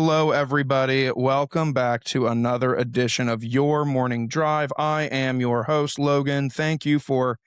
Hello, everybody. Welcome back to another edition of Your Morning Drive. I am your host, Logan. Thank you for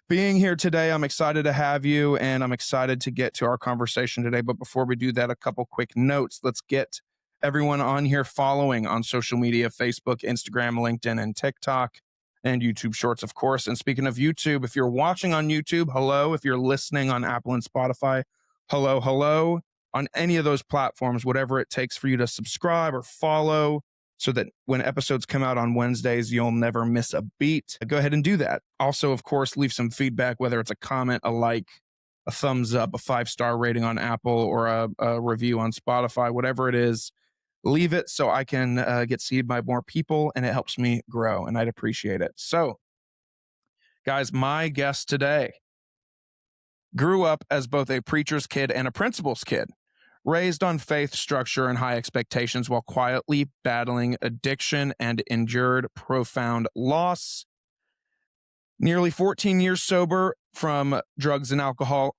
being here today. I'm excited to have you, and I'm excited to get to our conversation today. But before we do that, a couple quick notes. Let's get everyone on here following on social media: Facebook, Instagram, LinkedIn, and TikTok, and YouTube Shorts, of course. And speaking of YouTube, if you're watching on YouTube, hello. If you're listening on Apple and Spotify, hello, hello. On any of those platforms, whatever it takes for you to subscribe or follow so that when episodes come out on Wednesdays, you'll never miss a beat. Go ahead and do that. Also, of course, leave some feedback, whether it's a comment, a like, a thumbs up, a 5-star rating on Apple, or a review on Spotify, whatever it is. Leave it so I can get seen by more people, and it helps me grow, and I'd appreciate it. So, guys, my guest today grew up as both a preacher's kid and a principal's kid. Raised on faith, structure, and high expectations while quietly battling addiction and endured profound loss. Nearly 14 years sober from drugs and alcohol,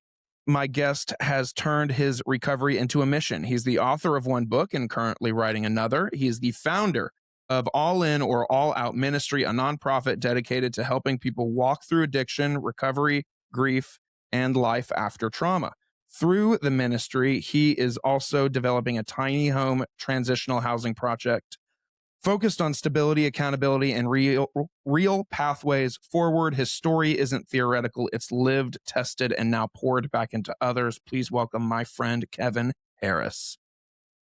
my guest has turned his recovery into a mission. He's the author of one book and currently writing another. He is the founder of All In or All Out Ministry, a nonprofit dedicated to helping people walk through addiction, recovery, grief, and life after trauma. Through the ministry, he is also developing a tiny home transitional housing project focused on stability, accountability, and real pathways forward. His story isn't theoretical. It's lived, tested, and now poured back into others. Please welcome my friend, Kevin Harris.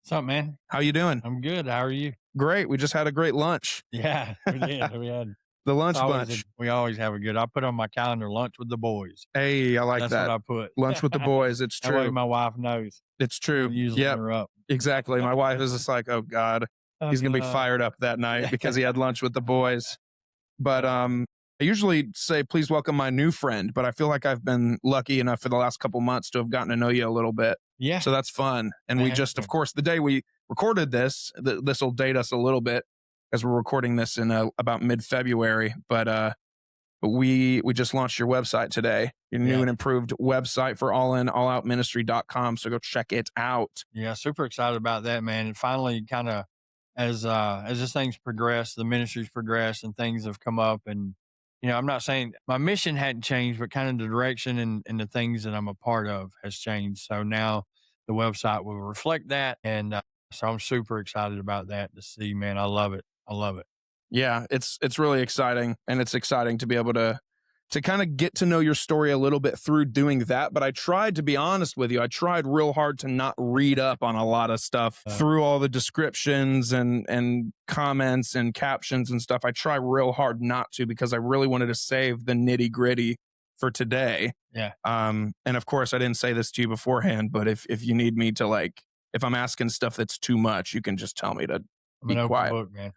What's up, man? How you doing? I'm good. How are you? Great. We just had a great lunch. Yeah, we did. We had The lunch bunch. we always have a good. I put on my calendar lunch with the boys. Hey, I like That's that. what I put. Lunch with the boys. It's That way true. my wife knows. It's true. Usually Yep, interrupt. exactly. My wife is just like, oh God, he's going to be fired up that night because he had lunch with the boys. But I usually say, please welcome my new friend, but I feel like I've been lucky enough for the last couple months to have gotten to know you a little bit. Yeah. So that's fun. And we just, of course, the day we recorded this, this will date us a little bit as we're recording this in about mid-February. But we just launched your website today, your new and improved website for allinoutministry.com. So go check it out. Yeah, super excited about that, man. And finally, kind of as this thing's progressed, the ministry's progressed, and things have come up. And I'm not saying my mission hadn't changed, but kind of the direction and the things that I'm a part of has changed. So now the website will reflect that, and so I'm super excited about that to see, man. I love it. I love it. Yeah, it's really exciting, and it's exciting to be able to kind of get to know your story a little bit through doing that. But I tried, to be honest with you, I tried real hard to not read up on a lot of stuff through all the descriptions and comments and captions and stuff. I try real hard not to, because I really wanted to save the nitty gritty for today. Yeah. And of course, I didn't say this to you beforehand, but if you need me to, like, if I'm asking stuff that's too much, you can just tell me to be quiet. Book, man.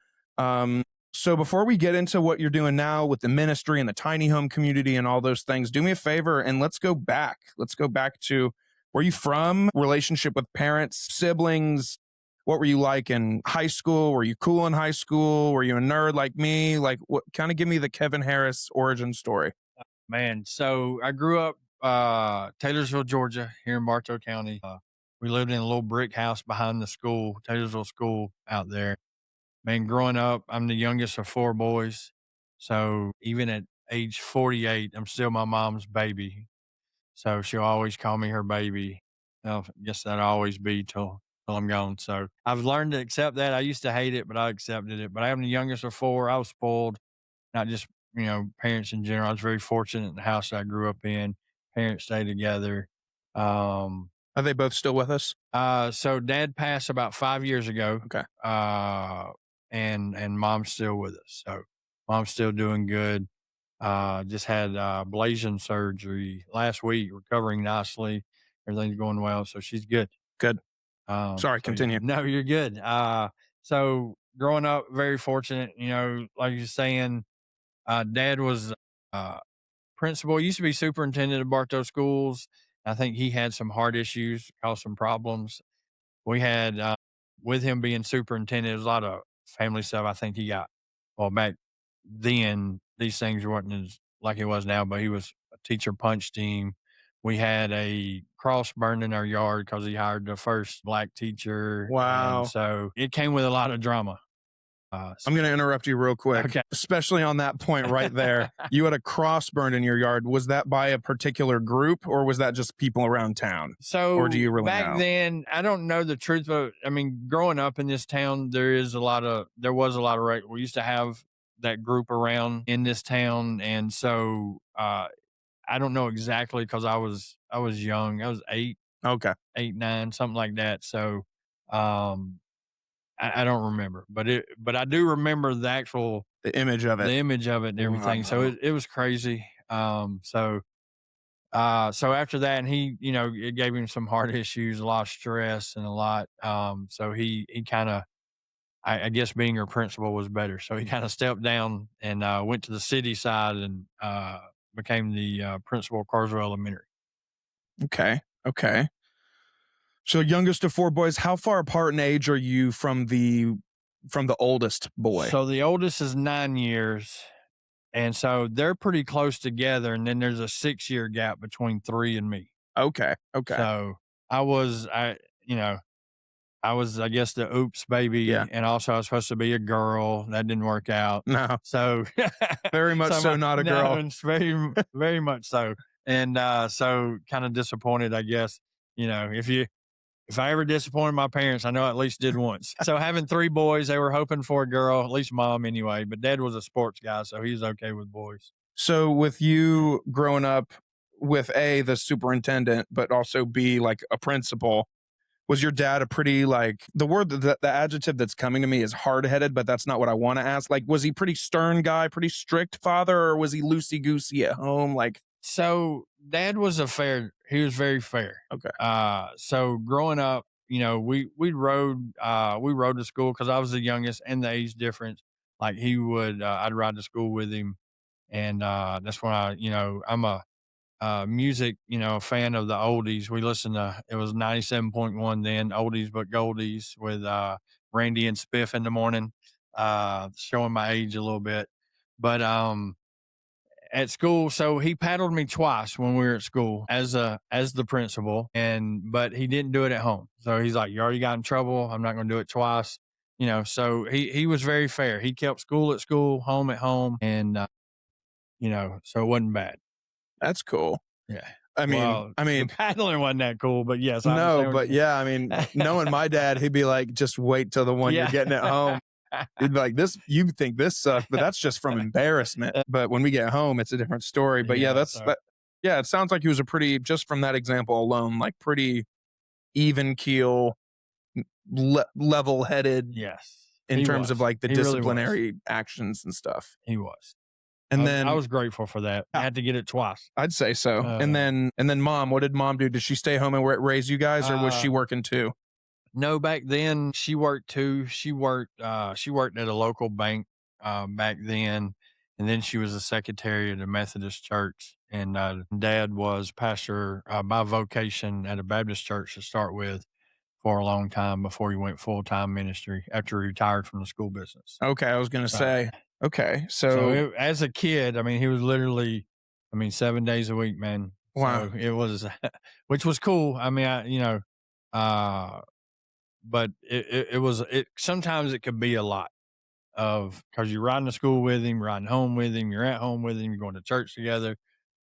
So before we get into what you're doing now with the ministry and the tiny home community and all those things, do me a favor and let's go back. Let's go back to where you from, relationship with parents, siblings. What were you like in high school? Were you cool in high school? Were you a nerd like me? Like, what? Kind of give me the Kevin Harris origin story. Man, so I grew up Taylorsville, Georgia, here in Bartow County. We lived in a little brick house behind the school, Taylorsville School out there. Man, growing up, I'm the youngest of 4 boys. So even at age 48, I'm still my mom's baby. So she'll always call me her baby. I guess that'll always be till I'm gone. So I've learned to accept that. I used to hate it, but I accepted it. But I'm the youngest of 4. I was spoiled, not just, parents in general. I was very fortunate in the house I grew up in. Parents stayed together. Are they both still with us? So Dad passed about 5 years ago. Okay. And Mom's still with us. So Mom's still doing good. Just had ablation surgery last week, recovering nicely. Everything's going well. So she's good. Good. Sorry, continue. No, you're good. So growing up, very fortunate, like you're saying, Dad was principal, used to be superintendent of Bartow schools. I think he had some heart issues, caused some problems. We had, with him being superintendent, there was a lot of family stuff. I think he got, back then, these things weren't as like it was now, but he was a teacher punched him, We had a cross burned in our yard because he hired the first black teacher, and Wow. so it came with a lot of drama. I'm going to interrupt you real quick, Okay. especially on that point right there. You had a cross burned in your yard. Was that by a particular group or was that just people around town? Or do So you really back know? then, I don't know the truth, but I mean, growing up in this town, there was a lot of we used to have that group around in this town, and so I don't know exactly because I was young. I was Okay. 9, something like that. So um, I don't remember, but I do remember The image of the it. image of it and everything. So Wow. it was crazy. So after that, and he, it gave him some heart issues, a lot of stress, and a lot. So he kind of, I guess, being her principal was better. So he kind of stepped down and went to the city side and became the principal of Carswell Elementary. Okay. Okay. So youngest of four boys, how far apart in age are you from the oldest boy? So the oldest is 9 years, and so they're pretty close together. And then there's a 6 year gap between three and me. Okay. Okay. So I was, you know, I was, I guess, the oops Yeah. baby, and also I was supposed to be a girl. That didn't work out. No. So, Very much so not a no, girl. it's very, very much so. And so, kind of disappointed, I guess. If I ever disappointed my parents, I know I at least did once. So having three boys, they were hoping for a girl, at least mom anyway. But dad was a sports guy, so he was okay with boys. So with you growing up with A, the superintendent, but also B, like a principal, was your dad a pretty like the adjective that's coming to me is hard headed, but that's not what I want to ask. Like, was he pretty stern guy, pretty strict father, or was he loosey goosey at home? Like, So dad was he was very fair. okay. So growing up, we rode to school because I was the youngest and the age difference. Like I'd ride to school with him, and that's when I'm a music, fan of the oldies. We listened to it was 97.1 then, oldies but goldies with Randy and Spiff in the morning, showing my age a little bit. But at school, so he paddled me twice when we were at school as the principal, but he didn't do it at home. So he's like, "You already got in trouble. I'm not going to do it twice." So he was very fair. He kept school at school, home at home, and so it wasn't bad. That's cool. Yeah. I mean, Well, the paddling wasn't that cool, but yes, I no, understand what but you mean. yeah, I mean, knowing my dad, he'd be like, just wait till the one you're getting at home. He'd be like, this, you think this sucks, but that's just from embarrassment. But when we get home, it's a different story. But yeah, yeah, it sounds like he was a pretty, just from that example alone, like pretty even keel, level headed Yes. in He terms of was. like the He really was. disciplinary actions and stuff. He was. And I then was grateful for that. I had to get it twice. I'd say so. And then mom, what did mom do? Did she stay home and raise you guys, or was she working too? No, back then she worked too. She worked at a local bank back then, and then she was a secretary at a Methodist church. And dad was pastor by vocation at a Baptist church to start with for a long time before he went full time ministry after he retired from the school business. Okay, I was gonna say. Okay, So as a kid, I mean, he was literally, 7 days a week, man. Wow. So it was, which was cool. I mean, but it sometimes it could be a lot because you're riding to school with him, riding home with him, you're at home with him, you're going to church together,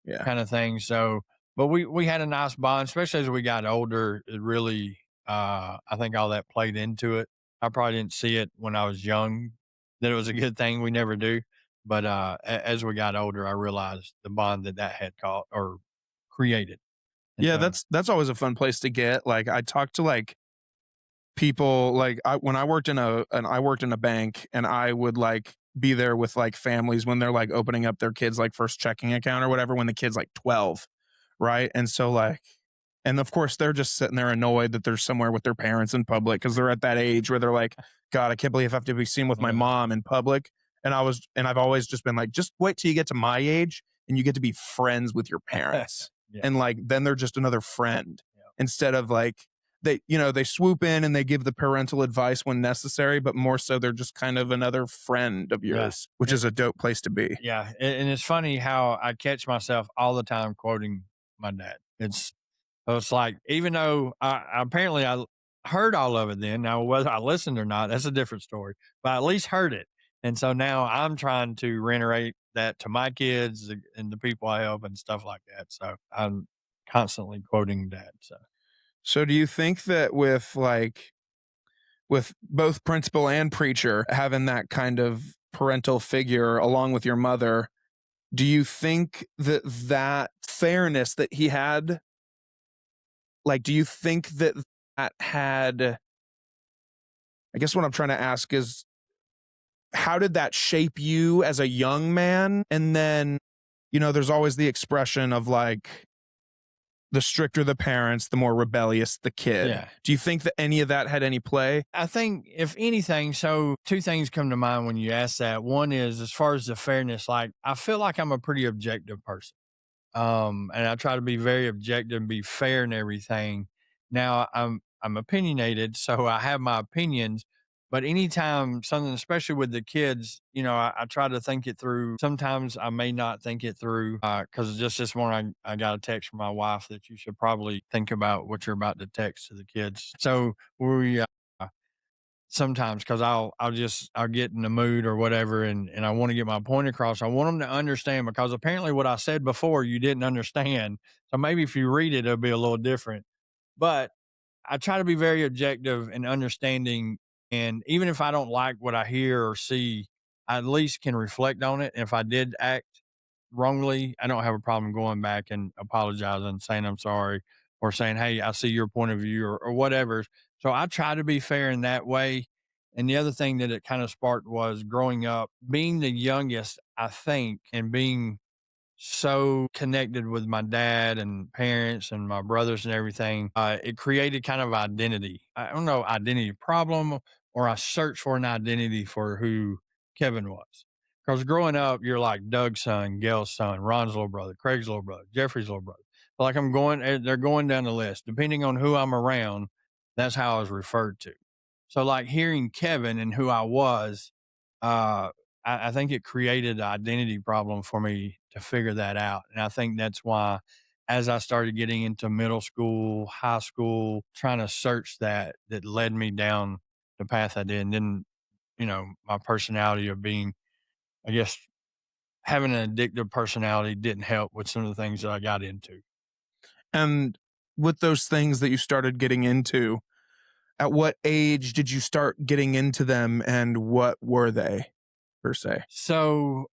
Yeah. kind of thing. So, but we had a nice bond, especially as we got older. It really, I think all that played into it. I probably didn't see it when I was young that it was a good thing. We never do. But as we got older, I realized the bond that had caught or created. And Yeah, so, that's always a fun place to get. Like I talked to like people like when I worked in a bank, and I would like be there with like families when they're like opening up their kids like first checking account or whatever when the kid's like 12, right? And so like, and of course they're just sitting there annoyed that they're somewhere with their parents in public because they're at that age where they're like, God, I can't believe I have to be seen with my mom in public. And I've always just been like, just wait till you get to my age and you get to be friends with your parents. Yeah. And like then they're just another friend instead of like they swoop in and they give the parental advice when necessary, but more so they're just kind of another friend of yours, which is a dope place to be. Yeah. And it's funny how I catch myself all the time quoting my dad. It's so it's like, even though apparently I heard all of it then, now whether I listened or not, that's a different story, but I at least heard it. And so now I'm trying to reiterate that to my kids and the people I help and stuff like that. So I'm constantly quoting that. So So do you think that with both principal and preacher having that kind of parental figure along with your mother, do you think that that fairness that he had, like, do you think that that had, I guess what I'm trying to ask is, how did that shape you as a young man? And then, there's always the expression of like, the stricter the parents, the more rebellious the kid. yeah, Do you think that any of that had any play? I think if anything, so two things come to mind when you ask that. One is as far as the fairness, like I feel like I'm a pretty objective person. And I try to be very objective and be fair and everything. Now I'm opinionated, so I have my opinions. But anytime something, especially with the kids, I try to think it through. Sometimes I may not think it through because just this morning I got a text from my wife that you should probably think about what you're about to text to the kids. So we sometimes because I'll get in the mood or whatever, and I want to get my point across. I want them to understand because apparently what I said before you didn't understand. So maybe if you read it, it'll be a little different. But I try to be very objective and understanding. And even if I don't like what I hear or see, I at least can reflect on it. And if I did act wrongly, I don't have a problem going back and apologizing, saying I'm sorry, or saying, hey, I see your point of view or whatever. So I try to be fair in that way. And the other thing that it kind of sparked was growing up, being the youngest, I think, and being so connected with my dad and parents and my brothers and everything. It created kind of identity. I don't know, identity problem, or I searched for an identity for who Kevin was. Because growing up, you're like Doug's son, Gail's son, Ron's little brother, Craig's little brother, Jeffrey's little brother. Like they're going down the list. Depending on who I'm around, that's how I was referred to. So, like hearing Kevin and who I was, uh, I think it created an identity problem for me to figure that out. And I think that's why, as I started getting into middle school, high school, trying to search that led me down the path I did. And then, my personality of being, I guess, having an addictive personality didn't help with some of the things that I got into. And with those things that you started getting into, at what age did you start getting into them and what were they per se? So,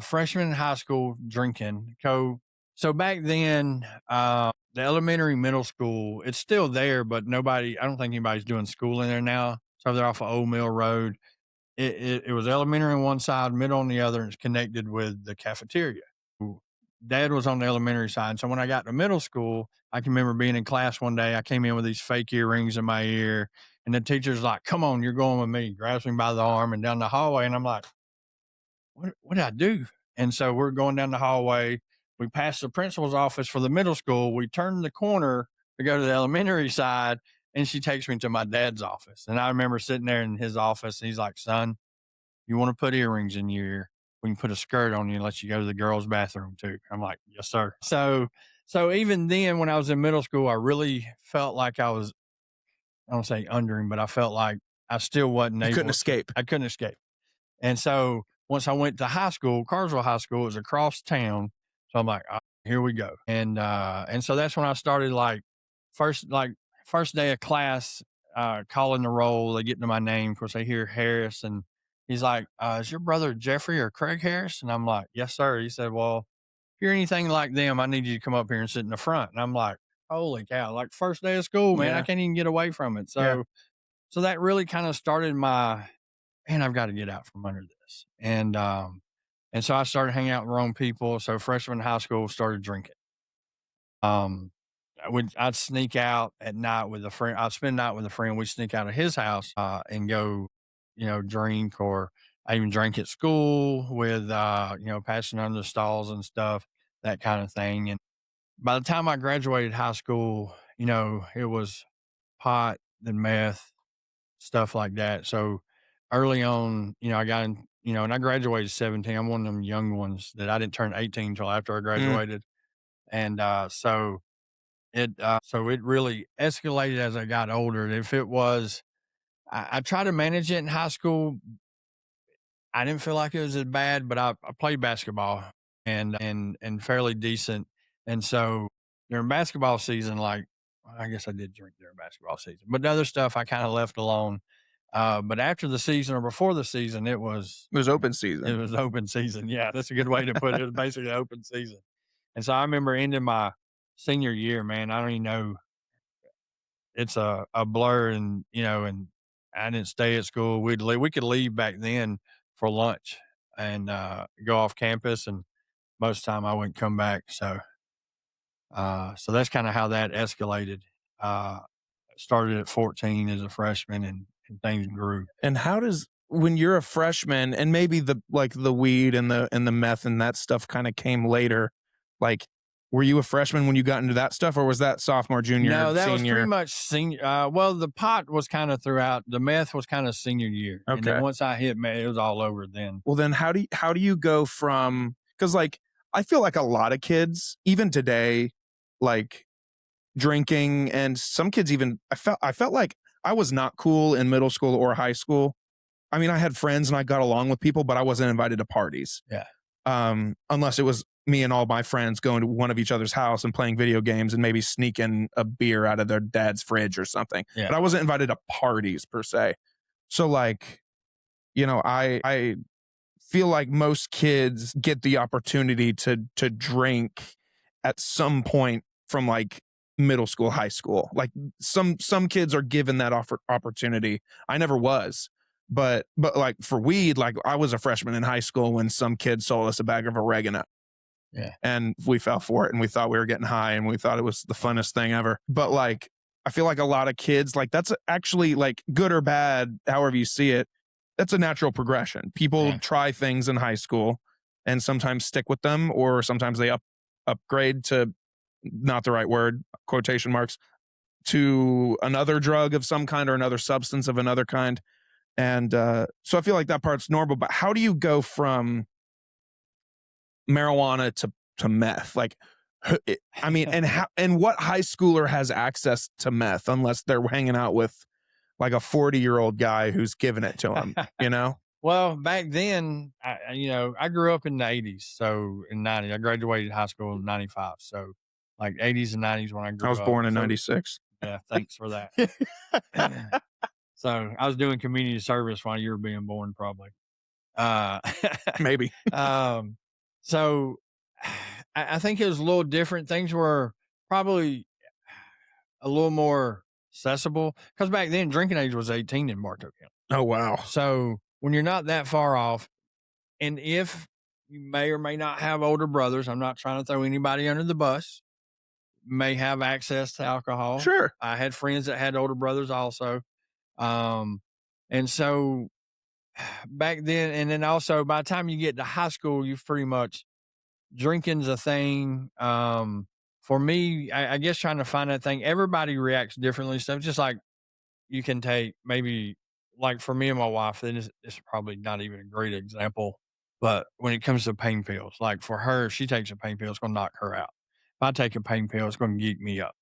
freshman in high school drinking. So back then, the elementary, middle school, it's still there, but I don't think anybody's doing school in there now. So they're off of Old Mill Road. It was elementary on one side, middle on the other, and it's connected with the cafeteria. Dad was on the elementary side. So when I got to middle school, I can remember being in class one day. I came in with these fake earrings in my ear, and the teacher's like, "Come on, you're going with me." Grabs me by the arm and down the hallway, and I'm like, what did I do? And so we're going down the hallway. We passed the principal's office for the middle school. We turned the corner to go to the elementary side, and she takes me to my dad's office. And I remember sitting there in his office, and he's like, "Son, you want to put earrings in your ear? We can put a skirt on you and let you go to the girls' bathroom too." I'm like, "Yes, sir." So even then, when I was in middle school, I really felt like I don't say under him, but I felt like I still wasn't You couldn't able to, escape. I couldn't escape. And so once I went to high school, Carsville High School was across town. So I'm like, here we go. And so that's when I started first, like first day of class, calling the roll. They get into my name. Of course, they hear Harris, and he's like, is your brother Jeffrey or Craig Harris? And I'm like, yes, sir. He said, well, if you're anything like them, I need you to come up here and sit in the front. And I'm like, holy cow, like first day of school, man, I Yeah. can't even get away from it. Yeah. So that really kind of started man, I've got to get out from under this. And so I started hanging out with wrong people. So freshman in high school, started drinking. Um, I'd sneak out at night with a friend. I'd spend the night with a friend. We'd sneak out of his house, and go, drink, or I even drank at school with, passing under the stalls and stuff, that kind of thing. And by the time I graduated high school, it was pot, then meth, stuff like that. So early on, I got in, and I graduated at 17. I'm one of them young ones that I didn't turn 18 until after I Mm. graduated. And so So it really escalated as I got older. If it was, I tried to manage it in high school. I didn't feel like it was as bad, but I played basketball and fairly decent. And so during basketball season, like I guess I did drink during basketball season, but the other stuff I kind of left alone. But after the season or before the season, It was open it season. was open season. Yeah, that's a good way to put it. It was basically open season. And so I remember ending my senior year, man. I don't even know, it's a blur, and and I didn't stay at school. We could leave back then for lunch and go off campus, and most of the time I wouldn't come back. So that's kind of how that escalated. Uh, Started at 14 as a freshman, and things grew. And how does when you're a freshman and maybe the weed and the meth and that stuff kind of came later, like were you a freshman when you got into that stuff or was that sophomore, junior, No, that was pretty senior? much senior. Well, the pot was kind of throughout. The meth was kind of senior year, and then Okay. once I hit meth, it was all over. Then Well then how do you go from cuz like I feel like a lot of kids even today like drinking and some kids even I felt like I was not cool in middle school or high school. I mean, I had friends and I got along with people, but I wasn't invited to parties. yeah, Unless it was me and all my friends going to one of each other's house and playing video games and maybe sneaking a beer out of their dad's fridge or something. yeah, But I wasn't invited to parties per se. So like, I feel like most kids get the opportunity to drink at some point from like middle school, high school. Like some kids are given that opportunity. I never was. But like for weed, like I was a freshman in high school when some kid sold us a bag of oregano yeah. and we fell for it and we thought we were getting high and we thought it was the funnest thing ever. But like, I feel like a lot of kids, like that's actually like good or bad, however you see it, that's a natural progression. People Yeah. try things in high school and sometimes stick with them, or sometimes they upgrade to not the right word, quotation marks, to another drug of some kind or another substance of another kind. And so I feel like that part's normal. But how do you go from marijuana to meth? Like, I mean, and how and what high schooler has access to meth unless they're hanging out with like a 40-year-old guy who's giving it to him, you know? Well, back then, I grew up in the 80s. So in 90, I graduated high school in 95. So like 80s and 90s when I I grew was up. born in So 96. yeah, thanks for that. So I was doing community service while you were being born, probably. Uh, Maybe. um, so I think it was a little different. Things were probably a little more accessible because back then drinking age was 18 in Bartow County. Oh, wow. So when you're not that far off, and if you may or may not have older brothers, I'm not trying to throw anybody under the bus, may have access to alcohol. Sure. I had friends that had older brothers also. Um, and so back then, and then also by the time you get to high school, you've pretty much drinking's a thing. For me, I guess trying to find that thing, everybody reacts differently. So it's just like you can take maybe like for me and my wife, and it's probably not even a great example, but when it comes to pain pills, like for her, if she takes a pain pill, it's going to knock her out. If I take a pain pill, it's going to geek me up.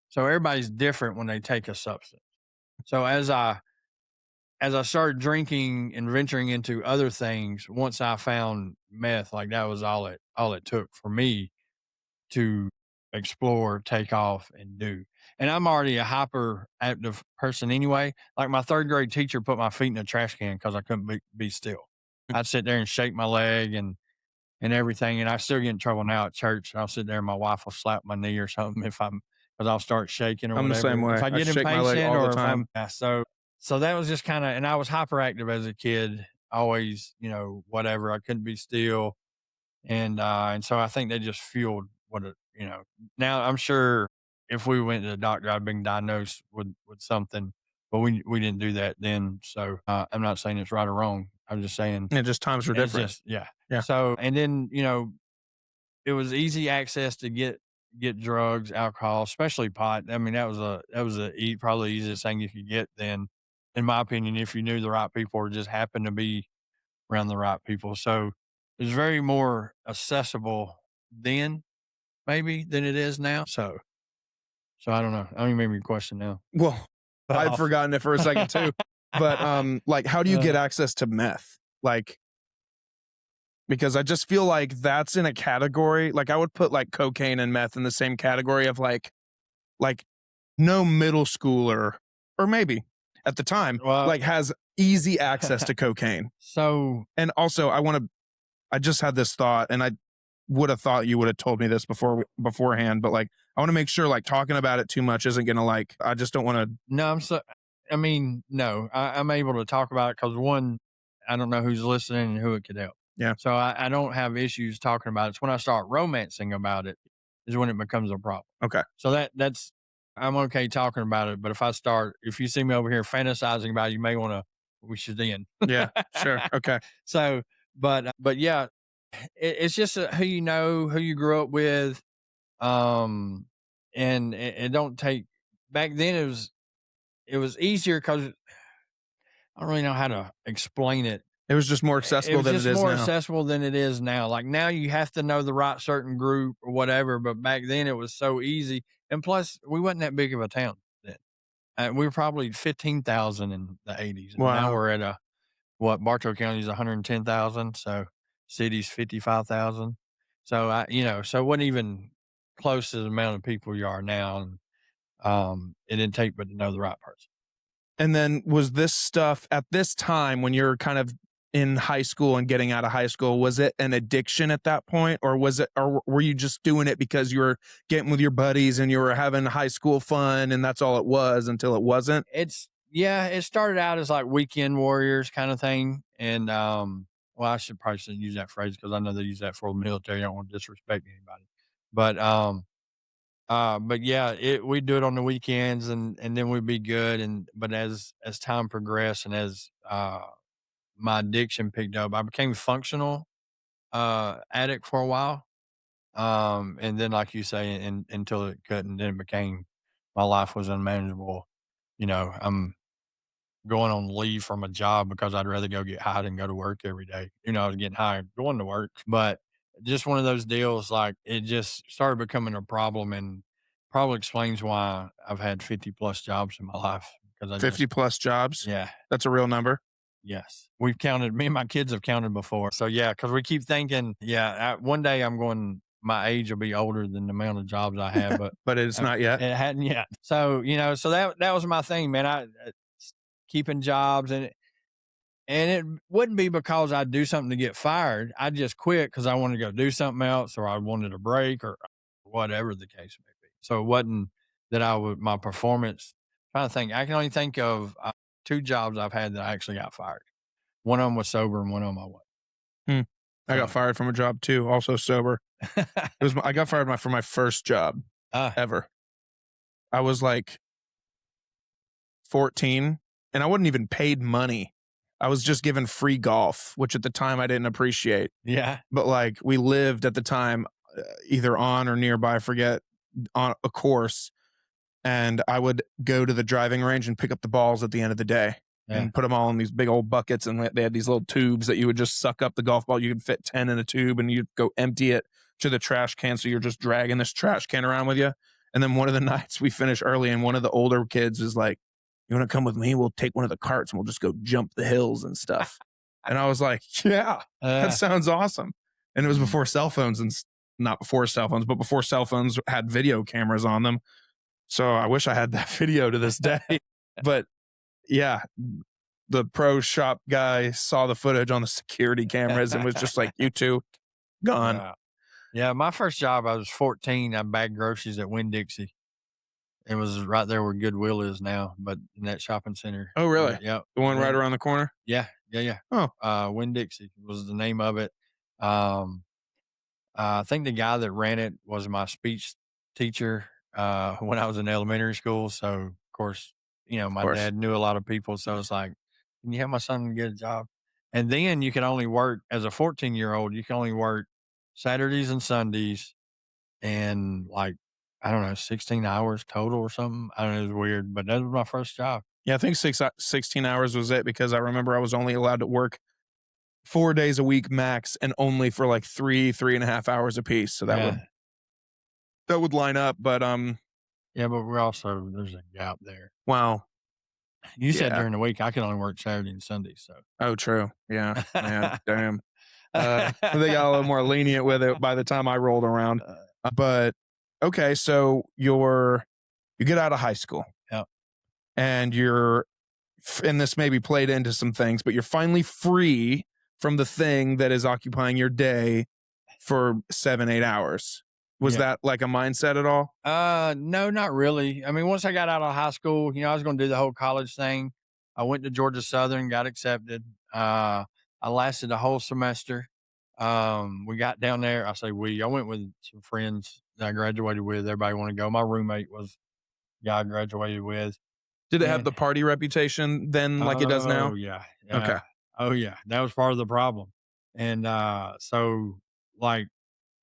So everybody's different when they take a substance. So as I started drinking and venturing into other things, once I found meth, like that was all it took for me to explore, take off, and do. And I'm already a hyper active person anyway. Like my third grade teacher put my feet in a trash can because I couldn't be still. I'd sit there and shake my leg and everything, and I still get in trouble now at church. I'll sit there and my wife will slap my knee or something if I'm because I'll start shaking or I'm the same whatever. If way. I I get shake my leg impatient all the or if time. I'm yeah, so that was just kind of, and I was hyperactive as a kid, always, whatever. I couldn't be still. And so I think they just fueled now I'm sure if we went to the doctor, I'd been diagnosed with something, but we didn't do that then. So I'm not saying it's right or wrong. I'm just saying Yeah, just times were it's different. just, yeah. Yeah. So, and then, it was easy access to get drugs, alcohol, especially pot. I mean, that was probably the easiest thing you could get then, in my opinion, if you knew the right people or just happened to be around the right people. So it's very more accessible then, maybe, than it is now. So So I don't know. I don't even remember your question now. Well, Fell I'd off. forgotten it for a second too. But like how do you get access to meth? Like because I just feel like that's in a category, like I would put like cocaine and meth in the same category of like no middle schooler or maybe at the time Well, like has easy access to cocaine. so And also I just had this thought and I would have thought you would have told me this beforehand, but like I want to make sure like talking about it too much isn't going to like I just don't want to. no, I mean, no, I'm able to talk about it because one, I don't know who's listening and who it could help. Yeah. So I don't have issues talking about it. It's when I start romancing about it is when it becomes a problem. Okay. So that's I'm okay talking about it. But if you see me over here fantasizing about it, you may want to, we should end. Yeah. Sure. Okay. So, but yeah, it's just who you know, who you grew up with. Um, and it don't take, back then it was easier because I don't really know how to explain it. It was just more It accessible was than it just is more now. accessible than it is now. Like now you have to know the right certain group or whatever, but back then it was so easy. And plus, we wasn't that big of a town then. We were probably 15,000 in the 80s. And now Wow. we're at Bartow County is 110,000. So city's 55,000. So so it wasn't even close to the amount of people you are now. And it didn't take but to know the right person. And then was this stuff at this time when you're kind of in high school and getting out of high school, was it an addiction at that point? Or was it, or were you just doing it because you were getting with your buddies and you were having high school fun and that's all it was until it wasn't? Yeah, it started out as like weekend warriors kind of thing. And well, I should probably shouldn't use that phrase because I know they use that for the military. I don't want to disrespect anybody. But but yeah, we do it on the weekends and then we'd be good. And but as time progressed and as my addiction picked up, I became functional addict for a while. And then like you say, until it couldn't, then it became my life was unmanageable. I'm going on leave from a job because I'd rather go get high than go to work every day. I was getting high going to work, but just one of those deals, like it just started becoming a problem and probably explains why I've had 50 plus jobs in my life because 50 plus jobs? yeah, That's a real number. yes. We've counted, me and my kids have counted before. So yeah, because we keep thinking, yeah, one day I'm going, my age will be older than the amount of jobs I have, but But it's not yet. it hadn't yet. So, so that was my thing, man. Keeping jobs and it wouldn't be because I'd do something to get fired. I just quit because I wanted to go do something else or I wanted a break or whatever the case may be. So it wasn't that my performance, trying to think, I can only think of two jobs I've had that I actually got fired. One of them was sober and one of them I wasn't. Hmm. I got So, fired from a job too, also sober. I got fired for my first job uh, ever. I was like 14 and I wasn't even paid money. I was just given free golf, which at the time I didn't appreciate. yeah, But like we lived at the time either on or nearby, I forget, on a course. And I would go to the driving range and pick up the balls at the end of the day yeah. and put them all in these big old buckets. And they had these little tubes that you would just suck up the golf ball. You could fit 10 in a tube and you'd go empty it to the trash can. So you're just dragging this trash can around with you. And then one of the nights we finished early and one of the older kids was like, "You want to come with me? We'll take one of the carts and we'll just go jump the hills and stuff." And I was like, "Yeah, that Uh, sounds awesome." And it was before cell phones and not before cell phones, but before cell phones had video cameras on them. So I wish I had that video to this day. But yeah, the pro shop guy saw the footage on the security cameras and was just like, "You two, gone." yeah. Yeah. My first job, I was 14. I bagged groceries at Winn-Dixie. It was right there where Goodwill is now, but in that shopping center. Oh, really? Yeah. The one right Win around the corner? Yeah, yeah, yeah. Oh, Winn-Dixie was the name of it. Um, I think the guy that ran it was my speech teacher, when I was in elementary school. So, of course, of my course. dad knew a lot of people. So it's like, "Can you help my son get a job?" And then you can only work as a 14-year-old, you can only work Saturdays and Sundays and like, I don't know, 16 hours total or something. I don't know. It was weird, but that was my first job. Yeah, I think 16 hours was it because I remember I was only allowed to work 4 days a week max and only for like 3.5 hours a piece. So Yeah. that would line up. But Yeah, but we're also there's a gap there. Well, You said yeah. during the week, I can only work Saturday and Sunday, so. Oh, true. Yeah, man, damn. They got a little more lenient with it by the time I rolled around. But okay, so you get out of high school Yep. and and this maybe played into some things, but you're finally free from the thing that is occupying your day for 7, 8 hours. Was Yeah. that like a mindset at all? No, not really. I mean, once I got out of high school, I was gonna do the whole college thing. I went to Georgia Southern, got accepted. I lasted a whole semester. We got down there. I say we. I went with some friends that I graduated with. Everybody wanted to go. My roommate was the guy I graduated with. Did it have And the party reputation then like it does oh now? yeah, Okay. yeah, oh yeah, that was part of the problem. And like,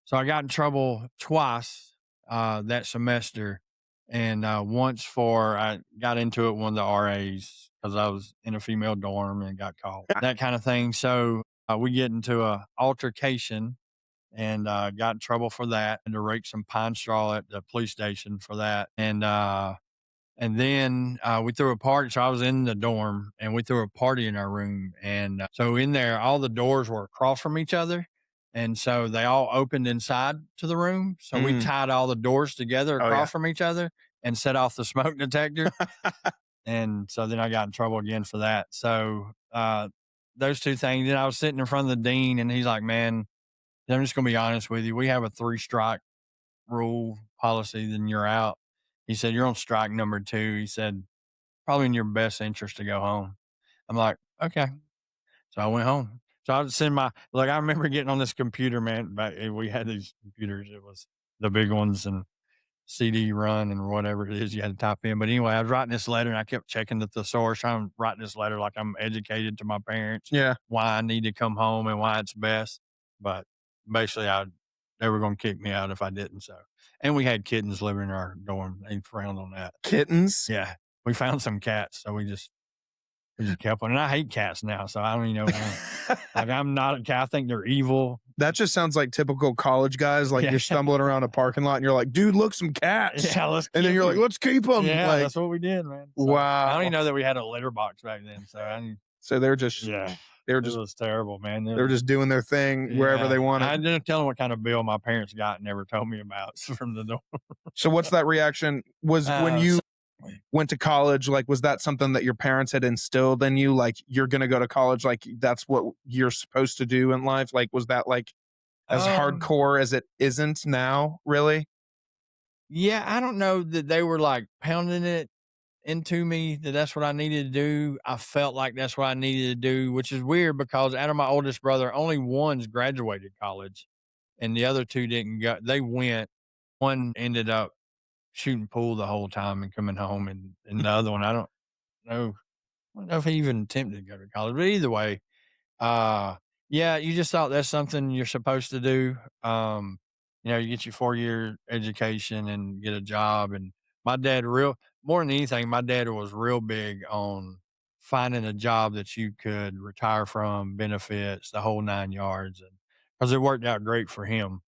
so I got in trouble twice that semester, and once for I got into it with one of the RAs because I was in a female dorm and got caught, that kind of thing. So we get into a altercation and got in trouble for that, and to rake some pine straw at the police station for that, and then we threw a party. So I was in the dorm and we threw a party in our room. And so in there, all the doors were across from each other. And so they all opened inside to the room. So we Mm. tied all the doors together Oh, yeah. across from each other and set off the smoke detector. And so then I got in trouble again for that. So those two things. Then I was sitting in front of the dean and he's like, man, I'm just going to be honest with you. We have a 3-strike rule policy, then you're out. He said, you're on strike number 2. He said, probably in your best interest to go home. I'm like, okay. So I went home. So I would send I remember getting on this computer, man. We had these computers. It was the big ones and CD run and whatever it is you had to type in. But anyway, I was writing this letter and I kept checking the thesaurus. I'm writing this letter like I'm educated to my parents, Yeah. why I need to come home and why it's best. But basically, they were going to kick me out if I didn't. So, and we had kittens living in our dorm. They frowned on that. Kittens? Yeah, we found some cats, so we just kept one. And I hate cats now, so I don't even know. Like I'm not a cat. I think they're evil. That just sounds like typical college guys. Like Yeah. you're stumbling around a parking lot and you're like, dude, look, some cats. Yeah, let's And then keep you're like, 'em. let's keep them. Yeah, Like, that's what we did, man. So, I don't wow. even know that we had a litter box back then. So So yeah, they're it just, was terrible, man. they're just doing their thing wherever Yeah, they want I it. didn't tell them what kind of bill my parents got and never told me about from the door. So what's that reaction? Was when you So, went to college, like, was that something that your parents had instilled in you? Like, you're going to go to college, like, that's what you're supposed to do in life? Like, was that like as um, hardcore as it isn't now, really? yeah, I don't know that they were like pounding it into me that that's what I needed to do. I felt like that's what I needed to do, which is weird because out of my oldest brother, only one's graduated college and the other two didn't go. They went. One ended up shooting pool the whole time and coming home, and the other one, know. I don't know if he even attempted to go to college, but either way, uh, yeah, you just thought that's something you're supposed to do. You get your 4-year education and get a job. And my dad, real more than anything, my dad was real big on finding a job that you could retire from, benefits, the whole 9 yards, and because it worked out great for him,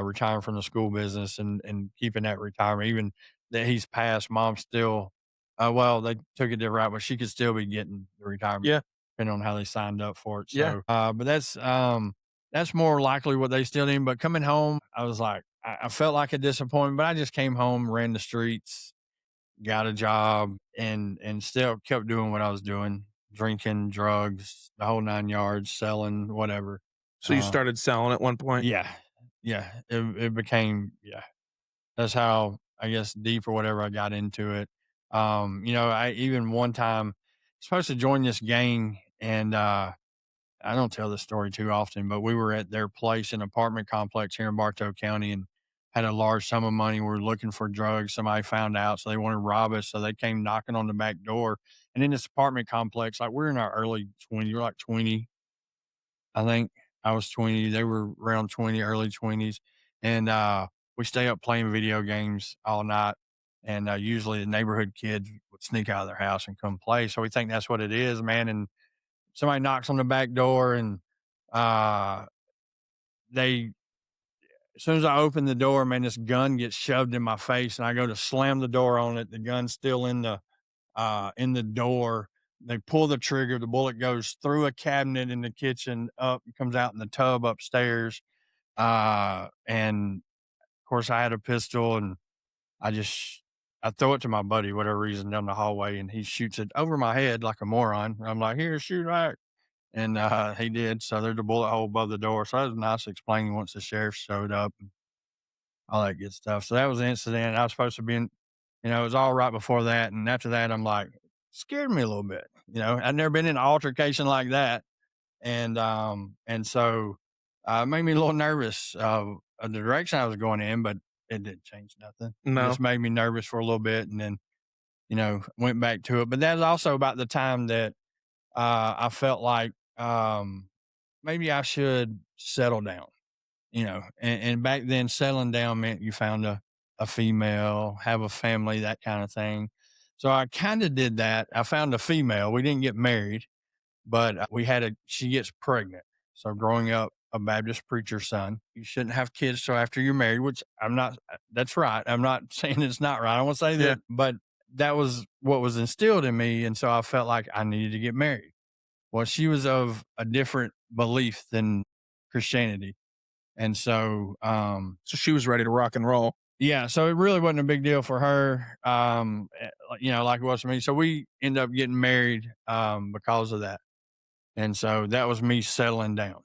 retiring from the school business and keeping that retirement. Even that he's passed, mom still, well, they took it different route, but she could still be getting the retirement Yeah. depending on how they signed up for it. Yeah. So, but that's more likely what they still need. But coming home, I was like, I felt like a disappointment, but I just came home, ran the streets, got a job, and still kept doing what I was doing, drinking, drugs, the whole 9 yards, selling, whatever. So you Uh, started selling at one point? yeah, yeah, it became, yeah, that's how I guess deep or whatever I got into it. I even one time supposed to join this gang and I don't tell this story too often, but we were at their place, an apartment complex here in Bartow County, and had a large sum of money. We were looking for drugs. Somebody found out, so they wanted to rob us. So they came knocking on the back door. And in this apartment complex, like we're in our early 20s, we're like 20, I think. I was 20. They were around 20, early 20s. And we stay up playing video games all night. And usually the neighborhood kids would sneak out of their house and come play. So we think that's what it is, man. And somebody knocks on the back door and uh, they as soon as I open the door, man, this gun gets shoved in my face, and I go to slam the door on it. The gun's still in the door. They pull the trigger. The bullet goes through a cabinet in the kitchen, up, comes out in the tub upstairs. And of course, I had a pistol, and I just I throw it to my buddy, whatever reason, down the hallway, and he shoots it over my head like a moron. I'm like, "Here, shoot back," and he did. So there's a bullet hole above the door. So that was nice explaining once the sheriff showed up and all that good stuff. So that was an incident. I was supposed to be in, it was all right before that, and after that, I'm like, scared me a little bit. I'd never been in an altercation like that, and so it made me a little nervous of the direction I was going in, but it didn't change nothing. It No. just made me nervous for a little bit, and then went back to it. But that was also about the time that I felt like maybe I should settle down. And back then, settling down meant you found a female, have a family, that kind of thing. So I kind of did that. I found a female. We didn't get married, but she gets pregnant. So growing up a Baptist preacher's son, you shouldn't have kids till after you're married, which I'm not, that's right. I'm not saying it's not right. I won't say Yeah. that, but that was what was instilled in me. And so I felt like I needed to get married. Well, she was of a different belief than Christianity. And so, So she was ready to rock and roll. yeah, so it really wasn't a big deal for her, like it was for me. So we ended up getting married because of that. And so that was me settling down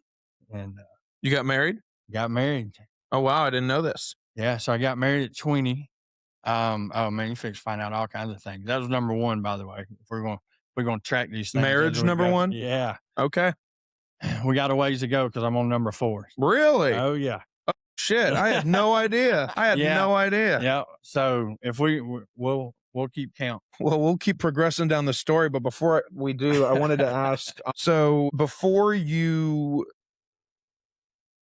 and You got married? got married. Oh wow, I didn't know this. Yeah, so I got married at 20. Oh man, you fix find out all kinds of things. That was number one, by the way. If we're gonna track these things Marriage as we number go. one? Yeah, Okay. we got a ways to go because I'm on number 4. Really? Oh yeah, Shit, I had no idea. I had Yeah. no idea. yeah. So if we'll keep count. Well, we'll keep progressing down the story, but before we do, I wanted to ask, so before you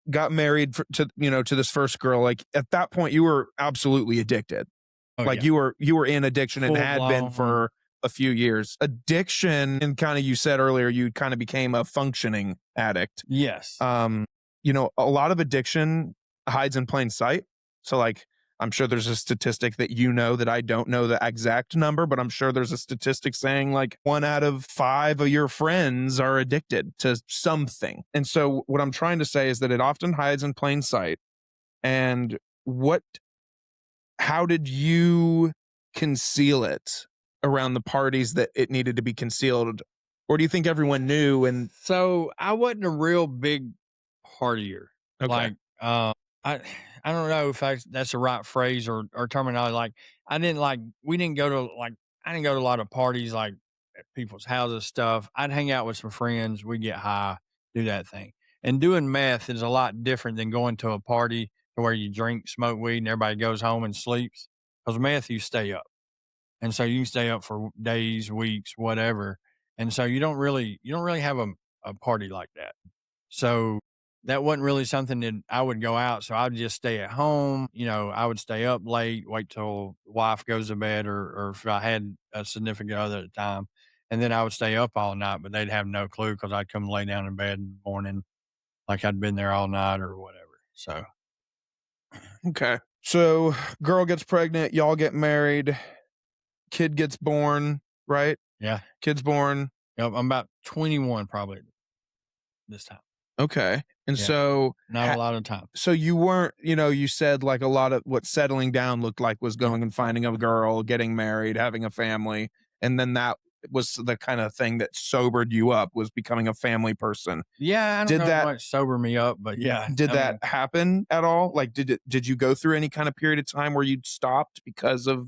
got married to this first girl, like at that point you were absolutely addicted. Oh Like yeah, you were in addiction and full had been blown. for a few years. Addiction, and kind of you said earlier you kind of became a functioning addict. Yes. A lot of addiction hides in plain sight. So like I'm sure there's a statistic that that I don't know the exact number, but I'm sure there's a statistic saying like 1 out of 5 of your friends are addicted to something. And so what I'm trying to say is that it often hides in plain sight. And what how did you conceal it around the parties that it needed to be concealed? Or do you think everyone knew and So I wasn't a real big partier. okay. Like, I I don't know if that's the right phrase or terminology. Like, we didn't go to I didn't go to a lot of parties like at people's houses stuff. I'd hang out with some friends. We get high, do that thing. And doing meth is a lot different than going to a party where you drink, smoke weed, and everybody goes home and sleeps. Because meth, you stay up. And so you can stay up for days, weeks, whatever. And so you don't really have a party like that. So that wasn't really something that I would go out. So I'd just stay at home. I would stay up late, wait till the wife goes to bed, or if I had a significant other at the time, and then I would stay up all night. But they'd have no clue because I'd come lay down in bed in the morning, like I'd been there all night or whatever. So Okay. So girl gets pregnant, y'all get married, kid gets born, right? yeah, Kid's born. yep, I'm about 21 probably this time. Okay. And Yeah. so Not a lot of time. so you weren't, you said like a lot of what settling down looked like was going and finding a girl, getting married, having a family, and then that was the kind of thing that sobered you up, was becoming a family person. Yeah, I don't Did know that- how much sober me up, but yeah. Did I that mean, happen at all? Like did you go through any kind of period of time where you stopped because of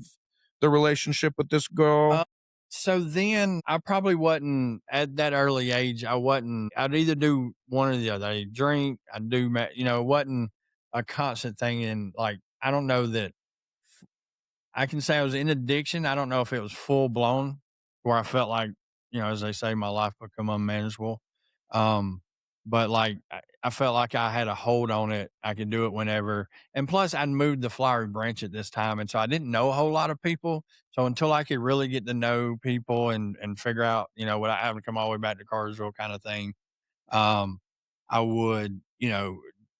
the relationship with this girl? so then I probably wasn't at that early age. I'd either do one or the other. I'd drink, I'd do, it wasn't a constant thing. And like, I don't know that I can say I was in addiction. I don't know if it was full blown where I felt like, as they say, my life become unmanageable. Um, but like I felt like I had a hold on it. I could do it whenever. And plus I'd moved the Flowery Branch at this time. And so I didn't know a whole lot of people. So until I could really get to know people and figure out, without having to come all the way back to Carsville kind of thing, I would,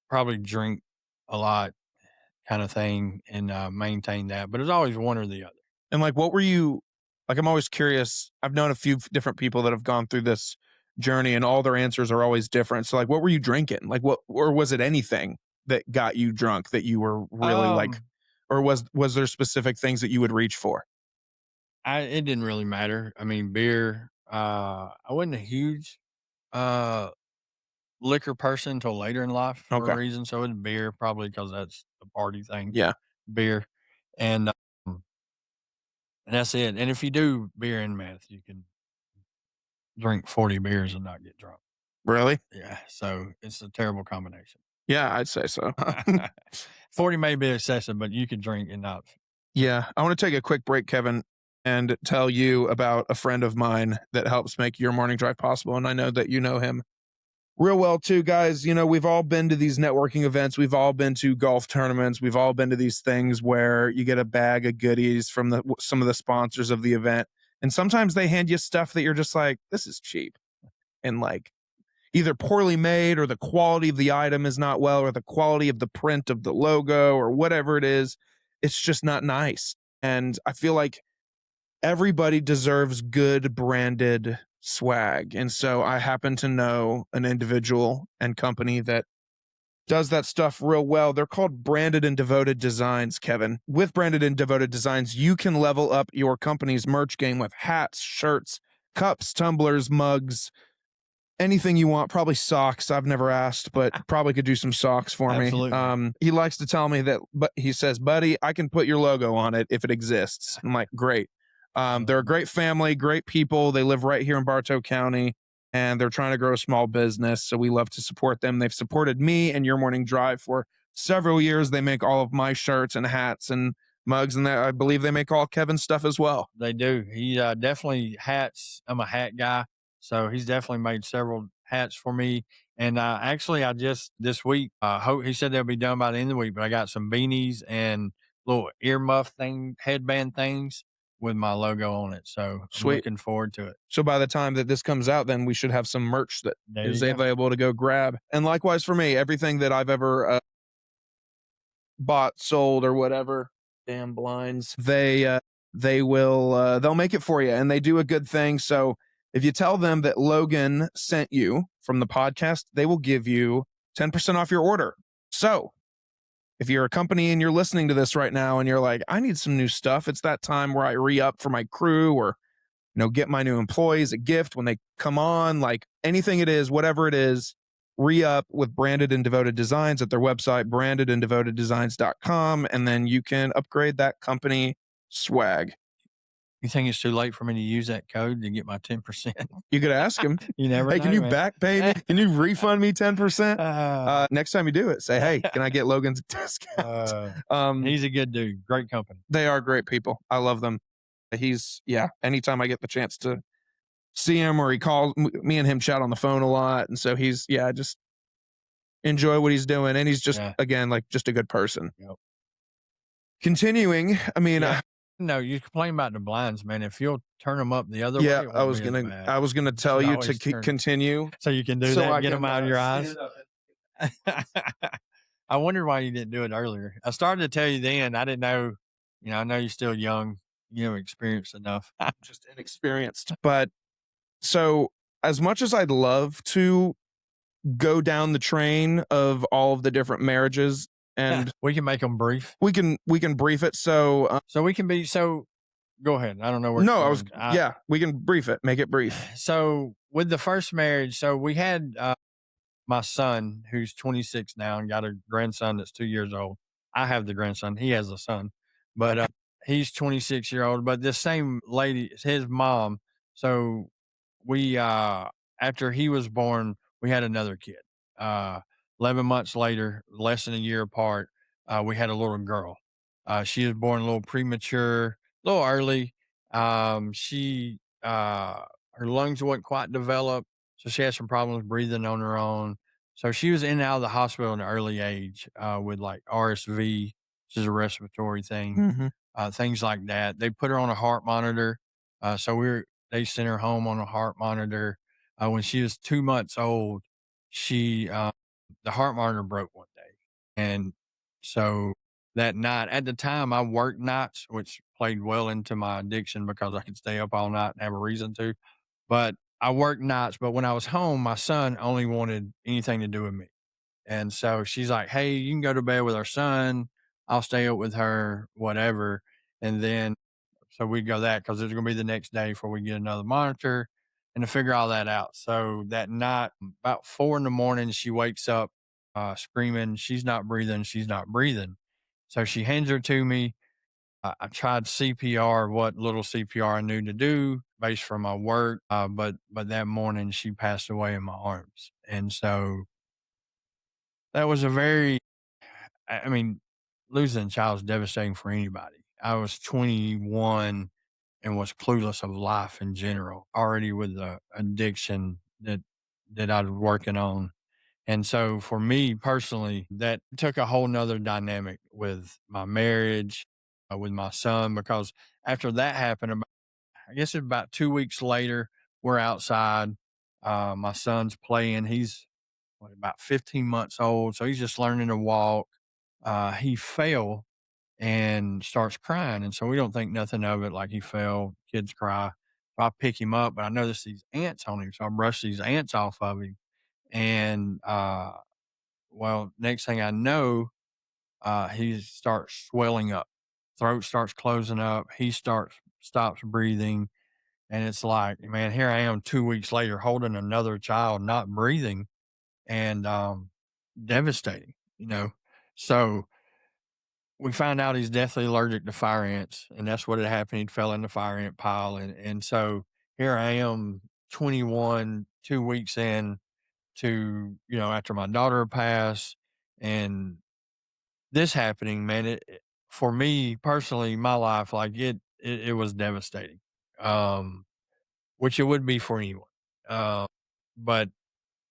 probably drink a lot kind of thing and maintain that. But it's always one or the other. And like, what were you like? I'm always curious. I've known a few different people that have gone through this journey, and all their answers are always different. So, like, what were you drinking? Like, what, or was it anything that got you drunk that you were really like, Um, or was there specific things that you would reach for? it didn't really matter. I mean, beer. I wasn't a huge uh liquor person until later in life for a Okay, reason. So it's beer, probably because that's the party thing. yeah, Beer, and and that's it. And if you do beer and meth, you can drink 40 beers and not get drunk. really, Yeah, so it's a terrible combination. yeah, I'd say so. 40 may be excessive, but you can drink and not. Yeah, I want to take a quick break, Kevin, and tell you about a friend of mine that helps make your morning drive possible, and I know that you know him real well too, guys. You know, we've all been to these networking events, we've all been to golf tournaments, we've all been to these things where you get a bag of goodies from the some of the sponsors of the event, and sometimes they hand you stuff that you're just like, this is cheap, and like either poorly made, or the quality of the item is not well, or the quality of the print of the logo or whatever it is, it's just not nice. And I feel like everybody deserves good branded swag. And so I happen to know an individual and company that does that stuff real well. They're called Branded and Devoted Designs, Kevin. With Branded and Devoted Designs, you can level up your company's merch game with hats, shirts, cups, tumblers, mugs, anything you want, probably socks. I've never asked, but probably could do some socks for me. Absolutely. He likes to tell me that, but he says, buddy, I can put your logo on it if it exists. I'm like, great. They're a great family, great people. They live right here in Bartow County, and they're trying to grow a small business. So we love to support them. They've supported me and Your Morning Drive for several years. They make all of my shirts and hats and mugs, and I believe they make all Kevin's stuff as well. They do. He definitely hats. I'm a hat guy, so he's definitely made several hats for me. And actually, I just this week, hope he said they'll be done by the end of the week. But I got some beanies and little earmuff thing, headband things with my logo on it. So I'm Sweet. looking forward to it. So by the time that this comes out, then we should have some merch that There is you go. available to go grab. And likewise for me, everything that I've ever bought, sold, or whatever, damn blinds, they will they'll make it for you, and they do a good thing. So if you tell them that Logan sent you from the podcast, they will give you 10% off your order. So if you're a company and you're listening to this right now and you're like, I need some new stuff, it's that time where I re-up for my crew, or get my new employees a gift when they come on, like anything it is, whatever it is, re-up with Branded and Devoted Designs at their website, brandedanddevoteddesigns.com, and then you can upgrade that company swag. You think it's too late for me to use that code to get my 10%? You could ask him, You never hey, know, can you man. back pay me? Can you refund me 10%? Uh, Next time you do it, say, hey, can I get Logan's discount? he's a good dude. Great company. They are great people. I love them. Anytime I get the chance to see him, or he calls me and him chat on the phone a lot. And so I just enjoy what he's doing. And he's just, Yeah. again, like just a good person. Yep. Continuing, I mean, Yeah. No, you complain about the blinds, man. If you'll turn them up the other way, yeah, it I won't was be as gonna, bad. I was gonna You tell should you to always turn continue, so you can do so that I and get can them out of your eyes. stand up. I wondered why you didn't do it earlier. I started to tell you then. I didn't know. I know you're still young. You haven't experienced enough. Just inexperienced. But so, as much as I'd love to go down the train of all of the different marriages, and We can make them brief. we can brief it. So So we can be so. Go ahead. I don't know where. no, it's going. yeah, we can brief it, make it brief. So with the first marriage, so we had my son who's 26 now and got a grandson that's 2 years old. I have the grandson. He has a son, but he's 26 year old. But this same lady, his mom. So we after he was born, we had another kid. 11 months later, less than a year apart, we had a little girl. She was born a little premature, a little early. She her lungs weren't quite developed, so she had some problems breathing on her own. So she was in and out of the hospital at an early age with like RSV, which is a respiratory thing, Mm-hmm. things like that. They put her on a heart monitor. They sent her home on a heart monitor. When she was 2 months old, she the heart monitor broke one day, and So that night, at the time, I worked nights, which played well into my addiction because I could stay up all night and have a reason to. But I worked nights, but when I was home, my son only wanted anything to do with me. And so she's like, "Hey, you can go to bed with our son. I'll stay up with her, whatever." And then so we'd go that because it's gonna be the next day before we get another monitor and to figure all that out. So that night, about 4 in the morning, she wakes up screaming, "She's not breathing, she's not breathing." So she hands her to me. I tried CPR, what little CPR I knew to do based from my work. But that morning she passed away in my arms. And so that was a very I mean, losing a child is devastating for anybody. I was 21 and was clueless of life in general, already with the addiction that I was working on. And so for me personally, that took a whole nother dynamic with my marriage, with my son, because after that happened, I guess it's about 2 weeks later, we're outside. My son's playing. He's about 15 months old. So he's just learning to walk. He fell and starts crying. And so we don't think nothing of it. Like he fell, kids cry. So I pick him up, but I notice these ants on him. So I brush these ants off of him. And, well, next thing I know, he starts swelling up. Throat starts closing up. Stops breathing. And it's like, man, here I am 2 weeks later holding another child, not breathing and, devastating, you know? So, we found out he's deathly allergic to fire ants, and that's what had happened. He fell in the fire ant pile, and so here I am, 21, 2 weeks in to, after my daughter passed, and this happening, man, for me personally, my life, like, it was devastating, um, which it would be for anyone, uh, but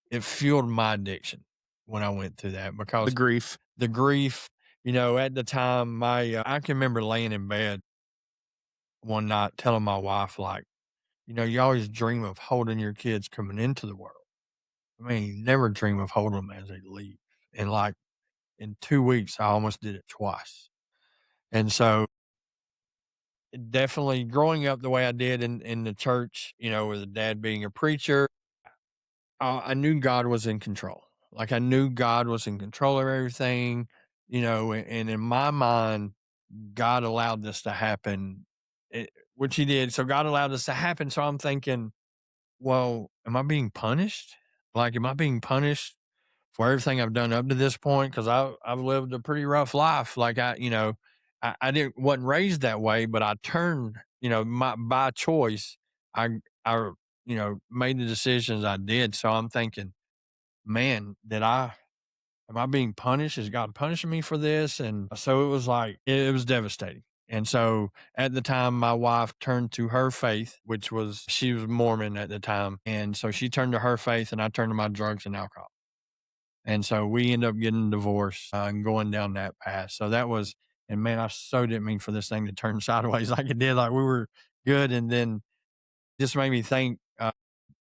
it fueled my addiction when I went through that The because grief. the grief, at the time, I can remember laying in bed one night telling my wife, like, you always dream of holding your kids coming into the world. I mean, you never dream of holding them as they leave. And like in 2 weeks, I almost did it twice. And so definitely growing up the way I did in the church, with a dad being a preacher, I knew God was in control. Like I knew God was in control of everything, and in my mind, God allowed this to happen, which he did. So God allowed this to happen. So I'm thinking, well, am I being punished? Like, am I being punished for everything I've done up to this point? Because I've lived a pretty rough life. Like I didn't wasn't raised that way, but I turned, my by choice, I made the decisions I did. So I'm thinking, man, am I being punished? Is God punishing me for this? And so it was like, it was devastating. And so at the time, my wife turned to her faith, she was Mormon at the time. And so she turned to her faith and I turned to my drugs and alcohol. And so we ended up getting divorced and going down that path. So that was, and man, I so didn't mean for this thing to turn sideways like it did. Like we were good. And then just made me think,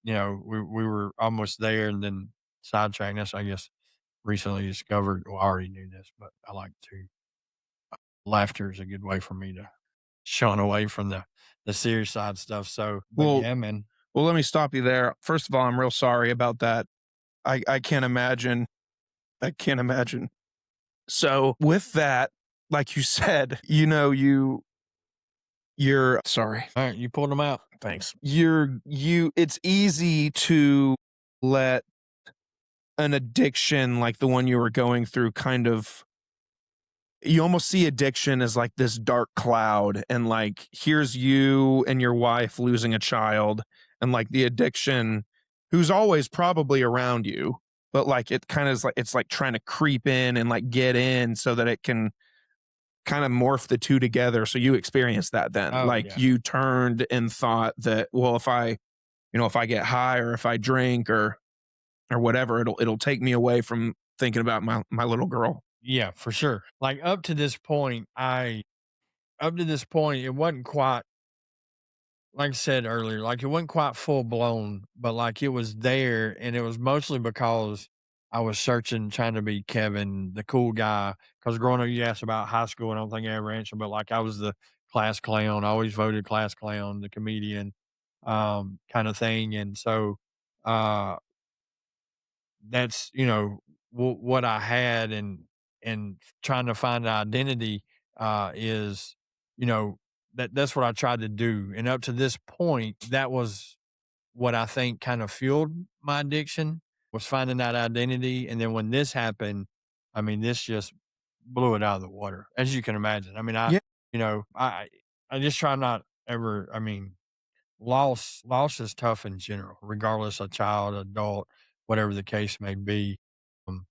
we were almost there and then sidetracked us, I guess recently discovered, well, I already knew this, but I like to laughter is a good way for me to shun away from the serious side stuff. So, but Well, yeah, man. well, let me stop you there. First of all, I'm real sorry about that. I can't imagine. I can't imagine. So with that, like you said, you're sorry. All right, you pulled them out. Thanks. It's easy to let an addiction like the one you were going through kind of, you almost see addiction as like this dark cloud, and like here's you and your wife losing a child, and like the addiction who's always probably around you, but like it kind of is like it's like trying to creep in and like get in so that it can kind of morph the two together. So you experienced that then, Oh like yeah, you turned and thought that, well, if I get high or if I drink or whatever, it'll take me away from thinking about my little girl. yeah, for sure. Like up to this point, it wasn't quite like I said earlier, like it wasn't quite full blown, but like it was there, and it was mostly because I was searching, trying to be Kevin, the cool guy. Because growing up, you asked about high school, and I don't think I ever answered, but, like, I was the class clown, I always voted class clown, the comedian, kinda thing, and so, uh, that's, what I had, and trying to find an identity, is, you know, that's what I tried to do, and up to this point, that was what I think kind of fueled my addiction, was finding that identity, and then when this happened, I mean, this just blew it out of the water, as you can imagine. I mean, Yeah. you know, I just try not ever, I mean, loss is tough in general, regardless of child, adult, whatever the case may be. Um,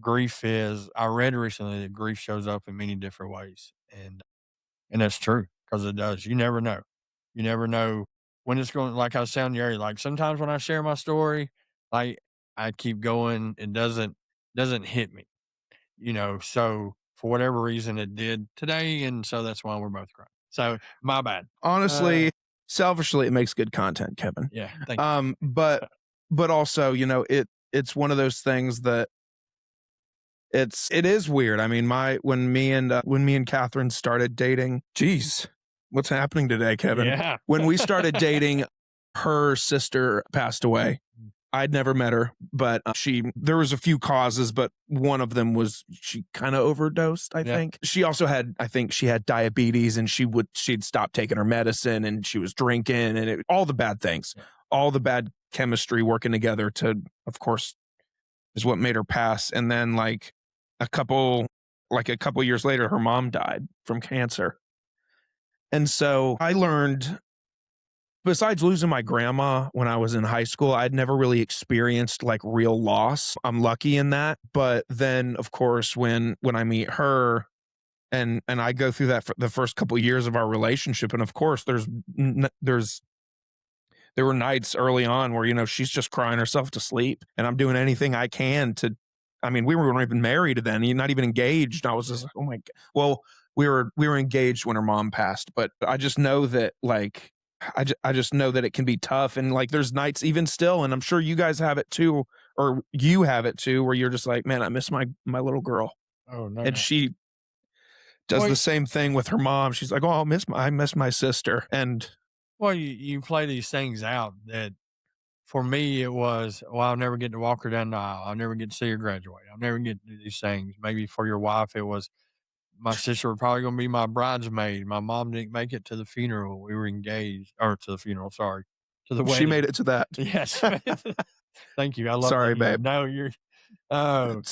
Grief is, I read recently that grief shows up in many different ways, and that's true, because it does. You never know. You never know when it's going, like I was telling you earlier, like, sometimes when I share my story, like, I keep going, it doesn't hit me, so for whatever reason, it did today, and so that's why we're both crying. So, my bad. Uh, Honestly, selfishly, it makes good content, Kevin. yeah, thank you. Um, but but also, it's one of those things that it is weird. I mean, my when me and Catherine started dating, geez, what's happening today, Kevin? Yeah. When we started dating, her sister passed away. I'd never met her, but there was a few causes, but one of them was she kind of overdosed, I Yeah. think. She also had, I think she had diabetes, and she'd stopped taking her medicine, and she was drinking, and all the bad things, Yeah. all the bad chemistry working together of course, is what made her pass. And then a couple, a couple years later, her mom died from cancer. And so I learned, besides losing my grandma when I was in high school, I'd never really experienced real loss. I'm lucky in that. But then, of course, when I meet her, and I go through that for the first couple years of our relationship, and of course, there were nights early on where she's just crying herself to sleep, and I'm doing anything I can to. I mean, we weren't even married then, not even engaged. I was just like, oh my god. Well, we were engaged when her mom passed, but I just know that I just know that it can be tough, and there's nights even still, and I'm sure you guys have it too, or you have it too, where you're just like, man, I miss my little girl, Oh, no and doubt. she does Well, the same thing with her mom. She's like, oh, I miss my sister, and you play these things out that for me, it was, well, I'll never get to walk her down the aisle. I'll never get to see her graduate. I'll never get to do these things. Maybe for your wife, it was, my sister was probably gonna be my bridesmaid. My mom didn't make it to the funeral. We were engaged, or to the funeral, sorry, to the she made wedding. it to that. Yes. Thank you. I love the Sorry, humor. babe. No, you're oh,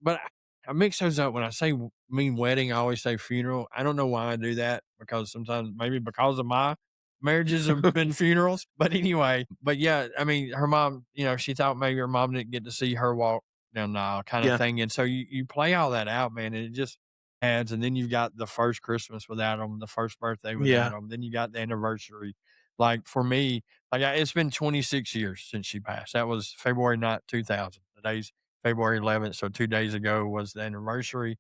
but I mix those up. When I say mean wedding, I always say funeral. I don't know why I do that, because sometimes maybe because of my marriages have been funerals. But anyway, but yeah, I mean, her mom, she thought maybe her mom didn't get to see her walk down the aisle, kind of Yeah, thing. And so you play all that out, man, and it just adds. And then you've got the first Christmas without them, the first birthday without yeah, them. Then you got the anniversary. Like for me, it's been 26 years since she passed. That was February 9th, 2000. Today's February 11th, so 2 days ago was the anniversary,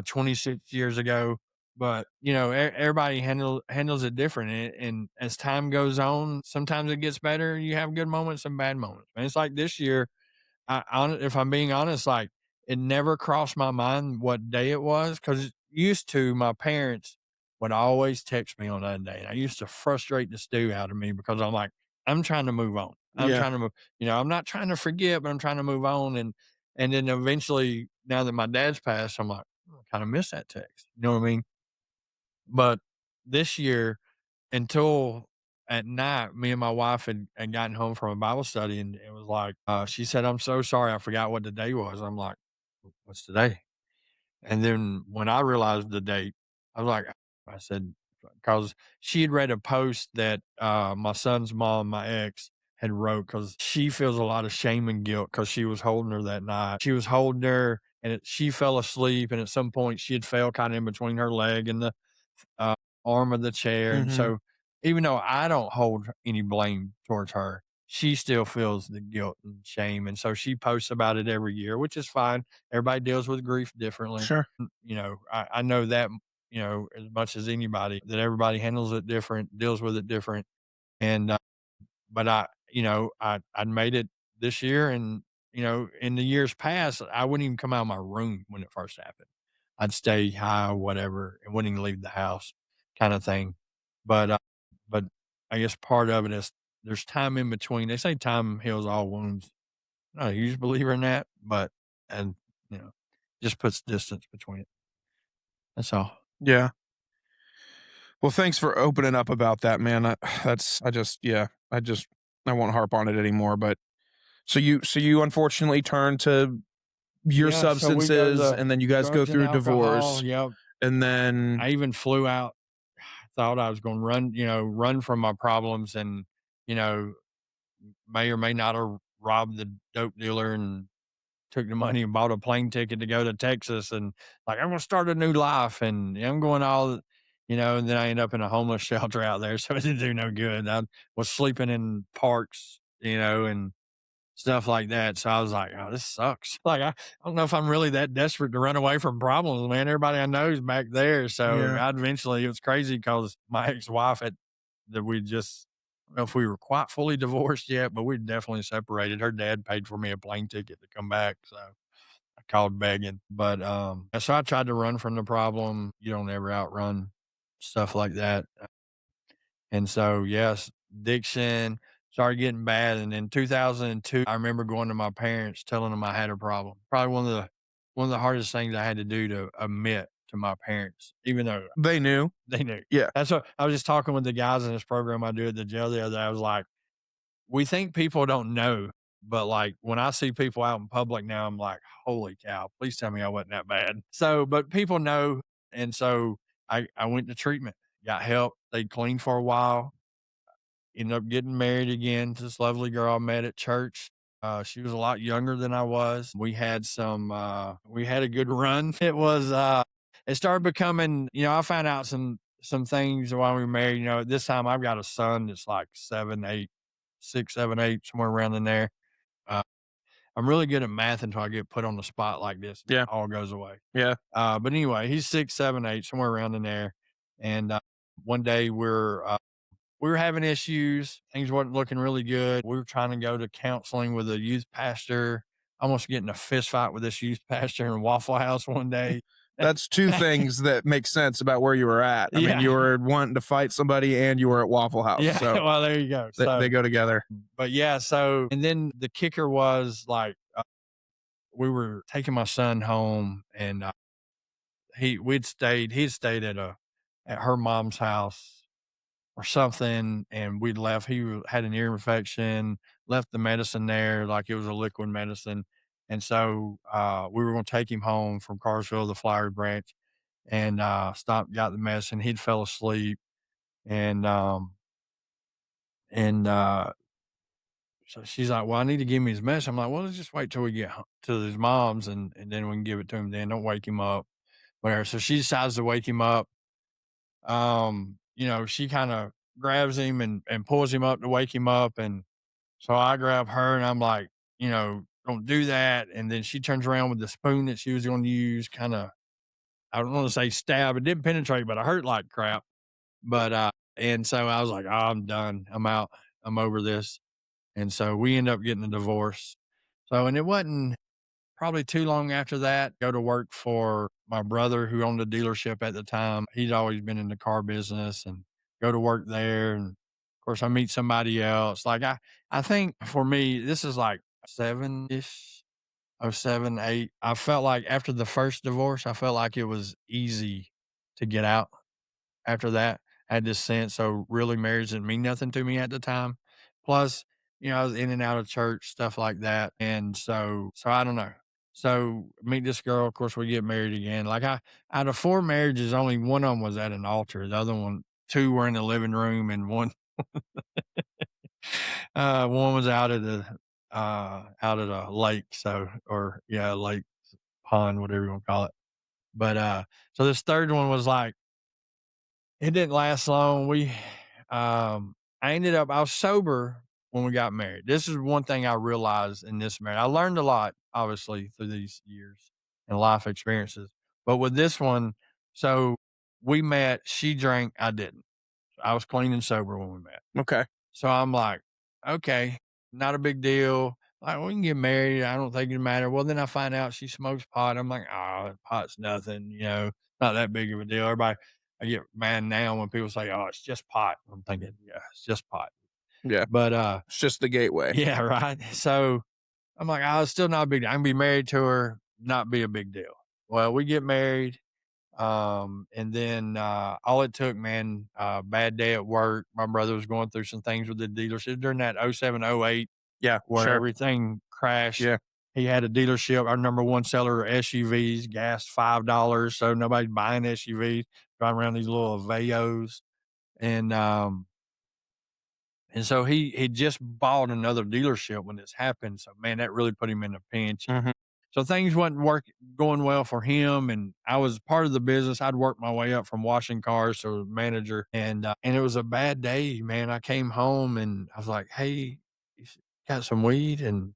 26 years ago. But, everybody handles it different, and as time goes on, sometimes it gets better, you have good moments and bad moments, and it's like this year, if I'm being honest, like, it never crossed my mind what day it was, because used to, my parents would always text me on that day, and I used to frustrate the stew out of me, because I'm like, I'm trying to move on. I'm yeah. trying to move, I'm not trying to forget, but I'm trying to move on. And then eventually, now that my dad's passed, I'm like, "Oh, I kind of miss that text." You know what I mean? But this year, until at night, me and my wife had gotten home from a Bible study, and it was like, she said, "I'm so sorry, I forgot what the day was." I'm like, "What's today?" And then when I realized the date, I was like, I said, because she had read a post that my son's mom, my ex, had wrote, because she feels a lot of shame and guilt, because she was holding her that night. She was holding her, and she fell asleep, and at some point she had fell kind of in between her leg and the uh, arm of the chair. And Mhm. so, even though I don't hold any blame towards her, she still feels the guilt and shame. And so she posts about it every year, which is fine. Everybody deals with grief differently. Sure. I know that, as much as anybody, that everybody handles it different, deals with it different. And, but I made it this year, and in the years past, I wouldn't even come out of my room when it first happened. I'd stay high or whatever and wouldn't even leave the house kind of thing. But I guess part of it is there's time in between. They say time heals all wounds. I'm not a huge believer in that, but and you know, just puts distance between it. That's all. Yeah. Well, thanks for opening up about that, man. I just, yeah, I won't harp on it anymore. But so you unfortunately turned to your Yeah, so we go substances, to and then you guys go drugs and through alcohol. divorce, Yep. and then I even flew out. Thought I was going to run from my problems, and you know, may or may not have robbed the dope dealer and took the money and bought a plane ticket to go to Texas, and like I'm going to start a new life, and I'm going and then I end up in a homeless shelter out there, so it didn't do no good. I was sleeping in parks, and stuff like that. So I was like, "Oh, this sucks." Like, I don't know if I'm really that desperate to run away from problems, man. Everybody I know is back there. So yeah, it was crazy because my ex-wife that we just, I don't know if we were quite fully divorced yet, but we definitely separated. Her dad paid for me a plane ticket to come back. So I called begging. But so I tried to run from the problem. You don't ever outrun stuff like that. And so, yes, addiction started getting bad. And in 2002, I remember going to my parents, telling them I had a problem. Probably one of the hardest things I had to do to admit to my parents, even though they knew. they knew. Yeah, That's what I was just talking with the guys in this program I do at the jail the other day. I was like, we think people don't know, but like when I see people out in public now, I'm like, holy cow, please tell me I wasn't that bad. So, but people know. And so I went to treatment, got help. They cleaned for a while, ended up getting married again to this lovely girl I met at church. She was a lot younger than I was. We had a good run. It started becoming, I found out some things while we were married. At this time I've got a son that's like 7, 8, 6, 7, 8, somewhere around in there. Uh, I'm really good at math until I get put on the spot like this. yeah, All goes away. yeah. But anyway, he's 6, 7, 8, somewhere around in there. And one day we were having issues. Things wasn't looking really good. We were trying to go to counseling with a youth pastor, almost getting a fist fight with this youth pastor in Waffle House one day. That's two things that make sense about where you were at. I mean, Yeah. you were wanting to fight somebody, and you were at Waffle House, Yeah. so Well, there you go. they go together. But yeah. And then the kicker was like, we were taking my son home, and he'd stayed at her mom's house or something, and we'd left. Had an ear infection, left the medicine there like it was a liquid medicine, and so we were going to take him home from Carsville, the Flowery Branch, and stopped, got the medicine. He'd fell asleep, and and so she's like, "Well, I need to give him his medicine." I'm like, "Well, let's just wait till we get to his mom's, and then we can give it to him. Then don't wake him up, whatever." So she decides to wake him up. She kind of grabs him and pulls him up to wake him up. And so I grab her and I'm like, don't do that. And then she turns around with the spoon that she was going to use, kind of, I don't want to say stab. It didn't penetrate, but I hurt like crap. And so I was like, oh, I'm done. I'm out. I'm over this. And so we end up getting a divorce. And it wasn't probably too long after that, go to work for my brother who owned a dealership at the time. He'd always been in the car business, and go to work there. And of course I meet somebody else. Like I think for me, this is like 7-ish, oh 7, 8. I felt like after the first divorce, I felt like it was easy to get out after that. I had this sense, so really marriage didn't mean nothing to me at the time. Plus, I was in and out of church, stuff like that. And so I don't know. So meet this girl, of course we get married again. Like out of 4 marriages, only one of them was at an altar. The other one, 2 were in the living room, and one was out at a lake. So, or yeah, lake, pond, whatever you want to call it. But so this third one was like, it didn't last long. I was sober when we got married. This is one thing I realized in this marriage. I learned a lot, obviously, through these years and life experiences. But with this one, so we met, she drank, I didn't. I was clean and sober when we met. Okay. So I'm like, okay, not a big deal. Like, we can get married. I don't think it matter. Well, then I find out she smokes pot. I'm like, oh, pot's nothing, not that big of a deal. I get mad now when people say, oh, it's just pot. I'm thinking, yeah, it's just pot. Yeah, But it's just the gateway. yeah, right. So I'm like, oh, it's still not a big deal. I can be married to her, not be a big deal. Well, we get married. And then all it took, man, bad day at work. My brother was going through some things with the dealership during that '07, '08 Yeah, where sure. everything crashed. Yeah. He had a dealership, our number one seller of SUVs, gas $5, so nobody's buying SUVs, driving around these little Aveos. And and so he just bought another dealership when this happened. So man, that really put him in a pinch. Mhm. So things wasn't going well for him, and I was part of the business. I'd worked my way up from washing cars to manager, and it was a bad day, man. I came home and I was like, "Hey, got some weed?" And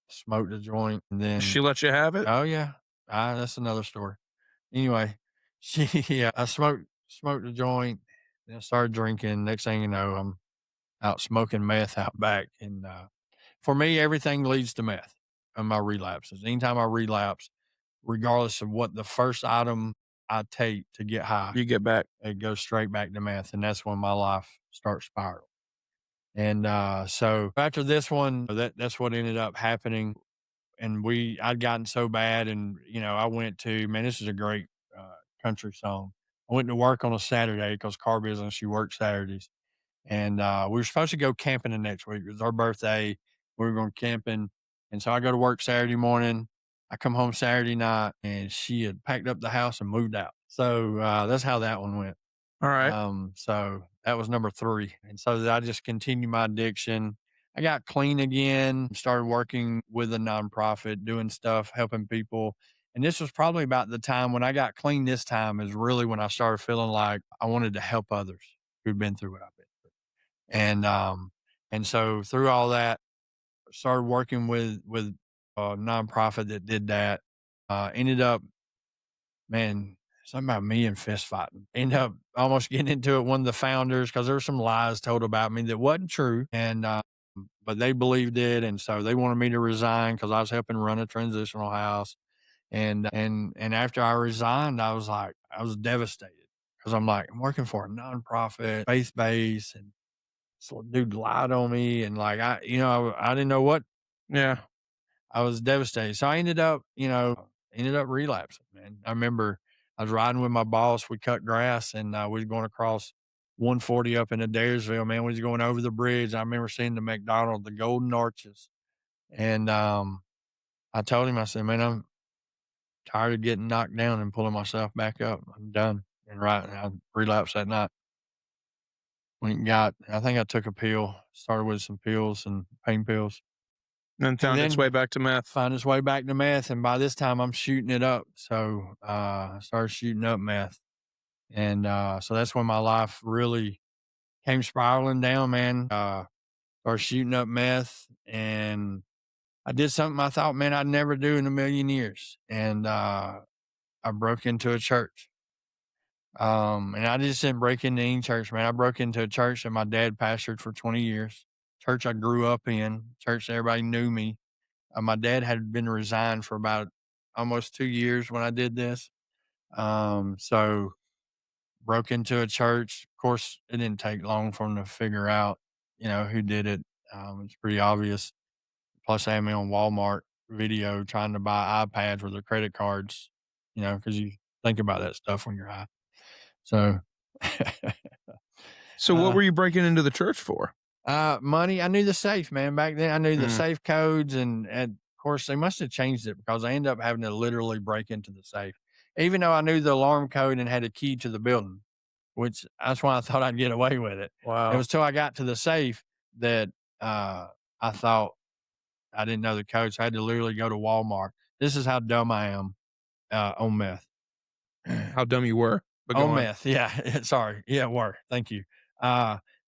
smoked a joint, and She then let you have it? oh yeah, that's another story. Anyway, she yeah, I smoked a joint, then I started drinking. Next thing you know, I'm out smoking meth out back, and for me, everything leads to meth on my relapses. Anytime I relapse, regardless of what the first item I take to get high, You get back. it goes straight back to meth, and that's when my life starts spiraling. And so after this one, that's what ended up happening. And I'd gotten so bad, and I went to man, this is a great country song. I went to work on a Saturday because car business, you work Saturdays, and we were supposed to go camping the next week. It was our birthday. We were going camping, and so I go to work Saturday morning. I come home Saturday night, and she had packed up the house and moved out. So that's how that one went. Alright. So that was number 3, and so I just continued my addiction. I got clean again, started working with a nonprofit, doing stuff, helping people, and this was probably about the time when I got clean this time is really when I started feeling like I wanted to help others who'd been through what I've been through. And so through all that, started working with a nonprofit that did that. Ended up, man, something about me and fist fighting. Ended up almost getting into it. One of the founders, because there were some lies told about me that wasn't true, and but they believed it, and so they wanted me to resign because I was helping run a transitional house. And after I resigned, I was devastated because I'm like, I'm working for a nonprofit, faith based, and so dude lied on me, and like I didn't know what. Yeah. I was devastated. So I ended up relapsing, man. I remember I was riding with my boss. We cut grass, and we was going across 140 up into Dyersville, man. We was going over the bridge. I remember seeing the McDonald's, the Golden Arches. And I told him, I said, man, I'm tired of getting knocked down and pulling myself back up. I'm done. And I relapsed that night. I think I took a pill, started with some pills and pain pills, And and found its way then back to meth. find his way back to meth. And by this time, I'm shooting it up. So I started shooting up meth. And so that's when my life really came spiraling down, man. Started shooting up meth. And I did something I thought, man, I'd never do in a million years. And I broke into a church. And I just didn't break into any church, man. I broke into a church that my dad pastored for 20 years, church I grew up in, church that everybody knew me. My dad had been resigned for about almost 2 years when I did this. So broke into a church. Of course, it didn't take long for them to figure out, who did it. It's pretty obvious. Plus, they had me on Walmart video trying to buy iPads with their credit cards, because you think about that stuff when you're high. So, So what uh, were you breaking into the church for? money. I knew the safe, man. Back then, I knew the Mm. safe codes, and of course, they must have changed it because I ended up having to literally break into the safe, even though I knew the alarm code and had a key to the building. Which that's why I thought I'd get away with it. It Wow. was till I got to the safe that I thought I didn't know the code, so I had to literally go to Walmart. This is how dumb I am on meth. How dumb you were, but go On on. meth, yeah. Sorry, yeah, were. Thank you.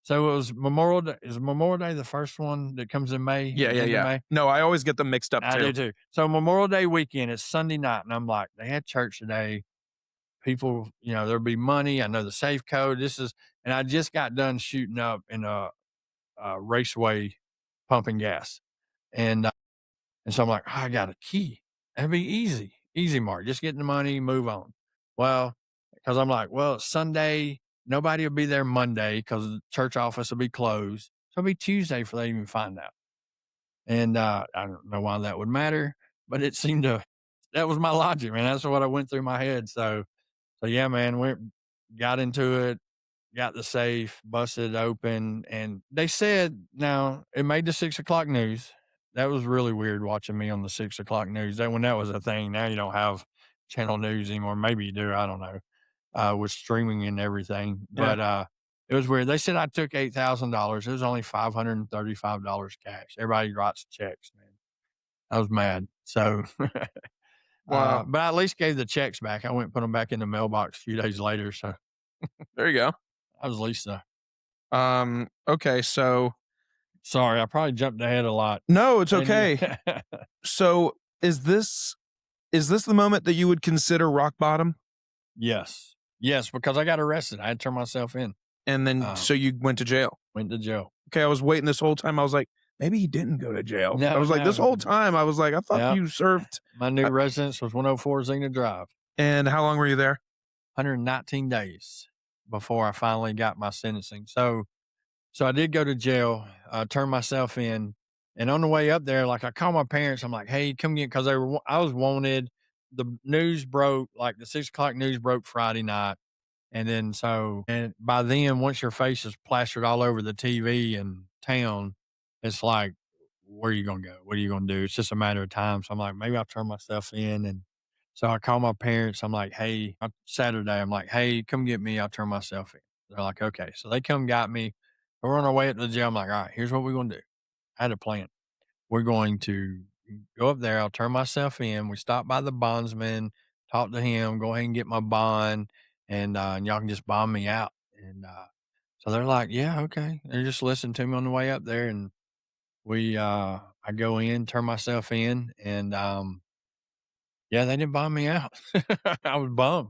So it was Memorial Day. Is Memorial Day the first one that comes in May, Yeah, at the yeah, end of yeah. May? No, I always get them mixed up I too. do too. So Memorial Day weekend is Sunday night, and I'm like, they had church today. People, there'll be money. I know the safe code. And I just got done shooting up in a raceway pumping gas, and And so I'm like, "Oh, I got a key. That'd be easy. Easy, Mark. Just get the money, move on." Well, because I'm like, well, it's Sunday, nobody will be there Monday because the church office will be closed. So it'll be Tuesday before they even find out. And I don't know why that would matter, but it seemed to, that was my logic, man. That's what I went through my head. So yeah, man, got into it, got the safe, busted it open, and they said now it made the 6 o'clock news. That was really weird watching me on the 6 o'clock news. That when that was a thing. Now you don't have channel news anymore. Maybe you do. I don't know. With streaming and everything, Yeah. but it was weird. They said I took $8,000. It was only $535 cash. Everybody writes checks, man. I was mad. So, Wow. but I at least gave the checks back. I went and put them back in the mailbox a few days later. So There you go. I was at least Okay. So sorry. I probably jumped ahead a lot. no, it's And okay. So is this the moment that you would consider rock bottom? yes, yes, because I got arrested. I had to turn myself in. And then Um, so you went to jail. Went to jail. Okay, I was waiting this whole time. I was like, maybe he didn't go to jail. I No, was like, this no. whole time, I was like, I thought Yeah. you served. My new residence was 104 Xena Drive. And how long were you there? 119 days before I finally got my sentencing. So I did go to jail, turned myself in, and on the way up there, like I called my parents. I'm like, "Hey, come get," because I was wanted. The news broke, like the 6 o'clock news broke Friday night, and then and by then, once your face is plastered all over the TV in town, it's like, where are you gonna go? What are you gonna do? It's just a matter of time. So I'm like, maybe I'll turn myself in. And so I call my parents. I'm like, hey, Saturday, I'm like, hey, come get me. I'll turn myself in. They're like, okay. So they come got me. We're on our way up to the jail. I'm like, all right, here's what we're gonna do. I had a plan. We're going to go up there. I'll turn myself in. We stop by the bondsman, talk to him, go ahead and get my bond, and y'all can just bond me out. And so they're like, yeah, okay. They're just listening to me on the way up there. And I go in, turn myself in, and yeah, they didn't bond me out. I was bummed.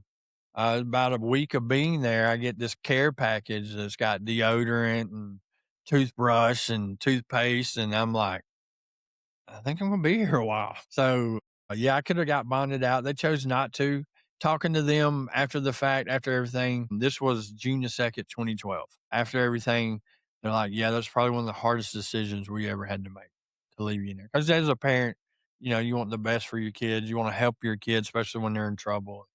About a week of being there, I get this care package that's got deodorant and toothbrush and toothpaste, and I'm like, I think I'm gonna be here a while. So, yeah, I could have got bonded out. They chose not to. Talking to them after the fact, after everything, this was June the 2nd, 2012. After everything, they're like, yeah, that's probably one of the hardest decisions we ever had to make to leave you in there. Because as a parent, you want the best for your kids. You want to help your kids, especially when they're in trouble.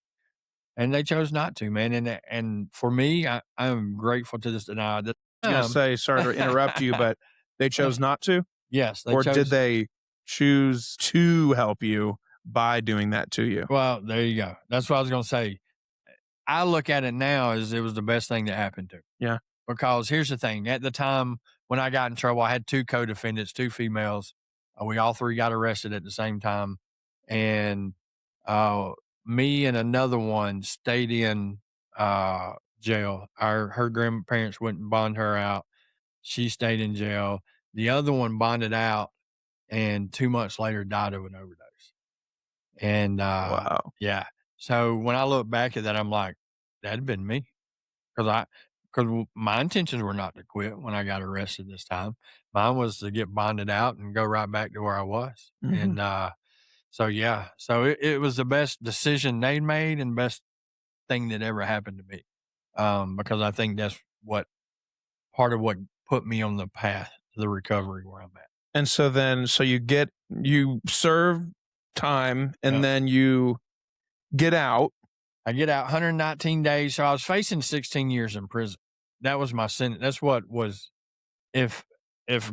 And they chose not to, man. And for me, I'm grateful to this day. Now, at the I was going to say, sorry to interrupt you, but they chose not to? yes, they Or chose. did they choose to help you by doing that to you? Well, there you go. That's what I was going to say. I look at it now as it was the best thing that happened to me. Yeah. Because here's the thing. At the time when I got in trouble, I had two co-defendants, two females. We all three got arrested at the same time. And me and another one stayed in jail. Her grandparents wouldn't bond her out. She stayed in jail. The other one bonded out and 2 months later died of an overdose. And Wow. yeah. So when I look back at that, I'm like, that'd been me. Because my intentions were not to quit when I got arrested this time. Mine was to get bonded out and go right back to where I was. Mhm. And so yeah, so it was the best decision they made and best thing that ever happened to me. Because I think that's what part of what put me on the path to the recovery where I'm at. And so then, you serve time and Yep. then you get out. I get out 119 days. So I was facing 16 years in prison. That was my sentence. That's what was, if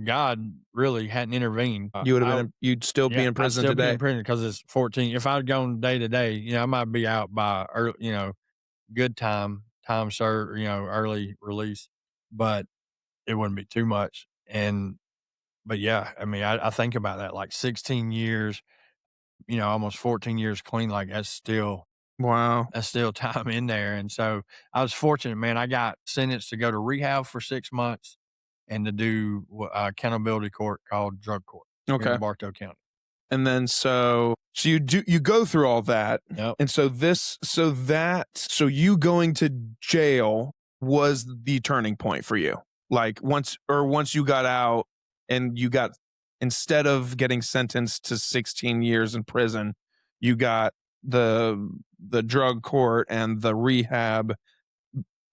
God really hadn't intervened, You would have been, you'd still be in I'd prison still be today. in prison because it's 14. If I'd gone day to day, I might be out by early, good time served, early release, but it wouldn't be too much. But yeah, I mean, I think about that, like 16 years, almost 14 years clean. Like Wow. that's still time in there. And so I was fortunate, man. I got sentenced to go to rehab for 6 months and to do accountability court called drug court here Okay. in Bartow County. And then so you go through all that. Yep. And so you going to jail was the turning point for you. Like once you got out and you got instead of getting sentenced to 16 years in prison, you got the drug court and the rehab.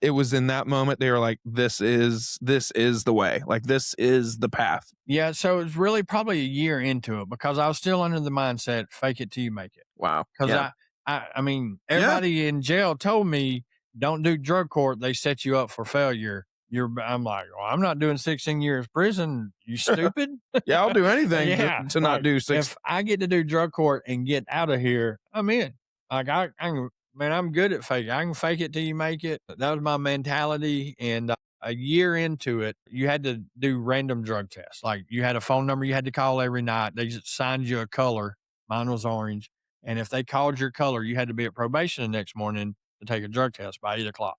It was in that moment they were like, this is the way. Like, this is the path. Yeah, so it was really probably a year into it because I was still under the mindset, fake it till you make it. Wow. Because Yeah. I mean, Yeah. everybody in jail told me, don't do drug court. They set you up for failure. I'm like, well, I'm not doing 16 years prison. You stupid? Yeah, I'll do anything Yeah. to not Like do six. if I get to do drug court and get out of here, I'm in. Like man, I'm good at fake. I can fake it till you make it. That was my mentality. And a year into it, you had to do random drug tests. Like you had a phone number you had to call every night. They just signed you a color. Mine was orange. And if they called your color, you had to be at probation the next morning to take a drug test by 8 o'clock.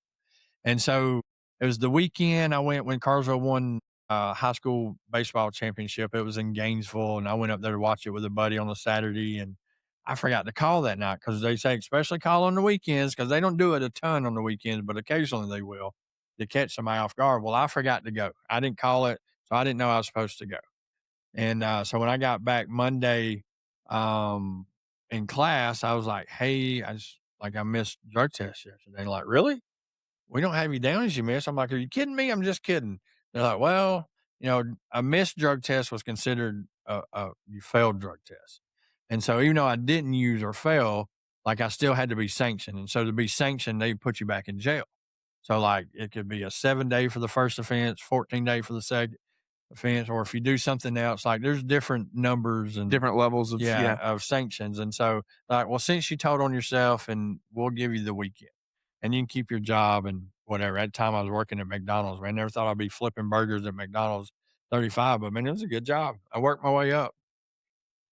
And so it was the weekend I went when Carsville won high school baseball championship. It was in Gainesville, and I went up there to watch it with a buddy on a Saturday. And I forgot to call that night because they say, especially call on the weekends because they don't do it a ton on the weekends, but occasionally they will to catch somebody off guard. Well, I forgot to go. I didn't call it, so I didn't know I was supposed to go. And so when I got back Monday um, in class, I was like, hey, I missed drug test yesterday. They're like, really? We don't have you down as you missed. I'm like, are you kidding me? I'm just kidding. They're like, well, a missed drug test was considered you failed drug test. And so even though I didn't use or fail, like I still had to be sanctioned. And so to be sanctioned, they put you back in jail. So like it could be a 7-day for the first offense, 14-day for the second offense, or if you do something else, like there's different numbers and Different levels of, yeah, yeah. of sanctions. And so like, well, since you told on yourself and we'll give you the weekend and you can keep your job and whatever. At the time I was working at McDonald's, man. I never thought I'd be flipping burgers at McDonald's 35, but man, it was a good job. I worked my way up.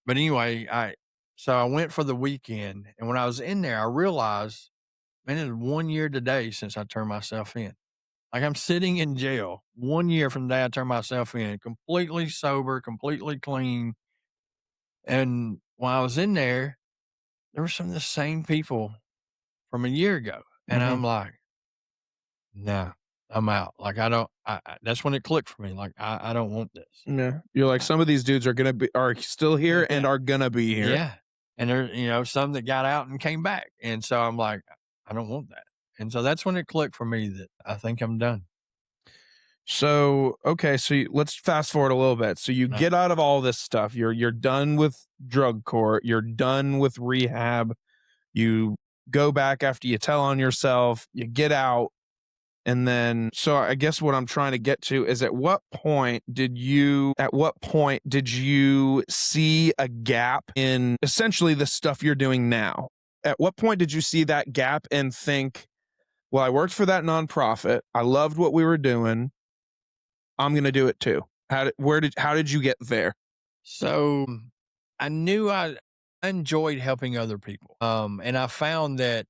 But anyway, so I went for the weekend, and when I was in there, I realized, man, it was 1 year today since I turned myself in. Like I'm sitting in jail 1 year from the day I turned myself in, completely sober, completely clean. And when I was in there were some of the same people from a year ago. And Mhm. I'm like, no, I'm out. Like I don't. That's when it clicked for me. Like I don't want this. Yeah. You're like, some of these dudes are still here and Yeah, are gonna be here. yeah. And there, some that got out and came back, and so I'm like, I don't want that. And so that's when it clicked for me that I think I'm done. So, okay, so let's fast forward a little bit. So you Right. get out of all this stuff. You're done with drug court. You're done with rehab. You go back after you tell on yourself. You get out, and then so I guess what I'm trying to get to is at what point did you see a gap in essentially the stuff you're doing now? At what point did you see that gap and think, well, I worked for that nonprofit. I loved what we were doing. I'm gonna do it too. How did you get there? So I knew I enjoyed helping other people. And I found that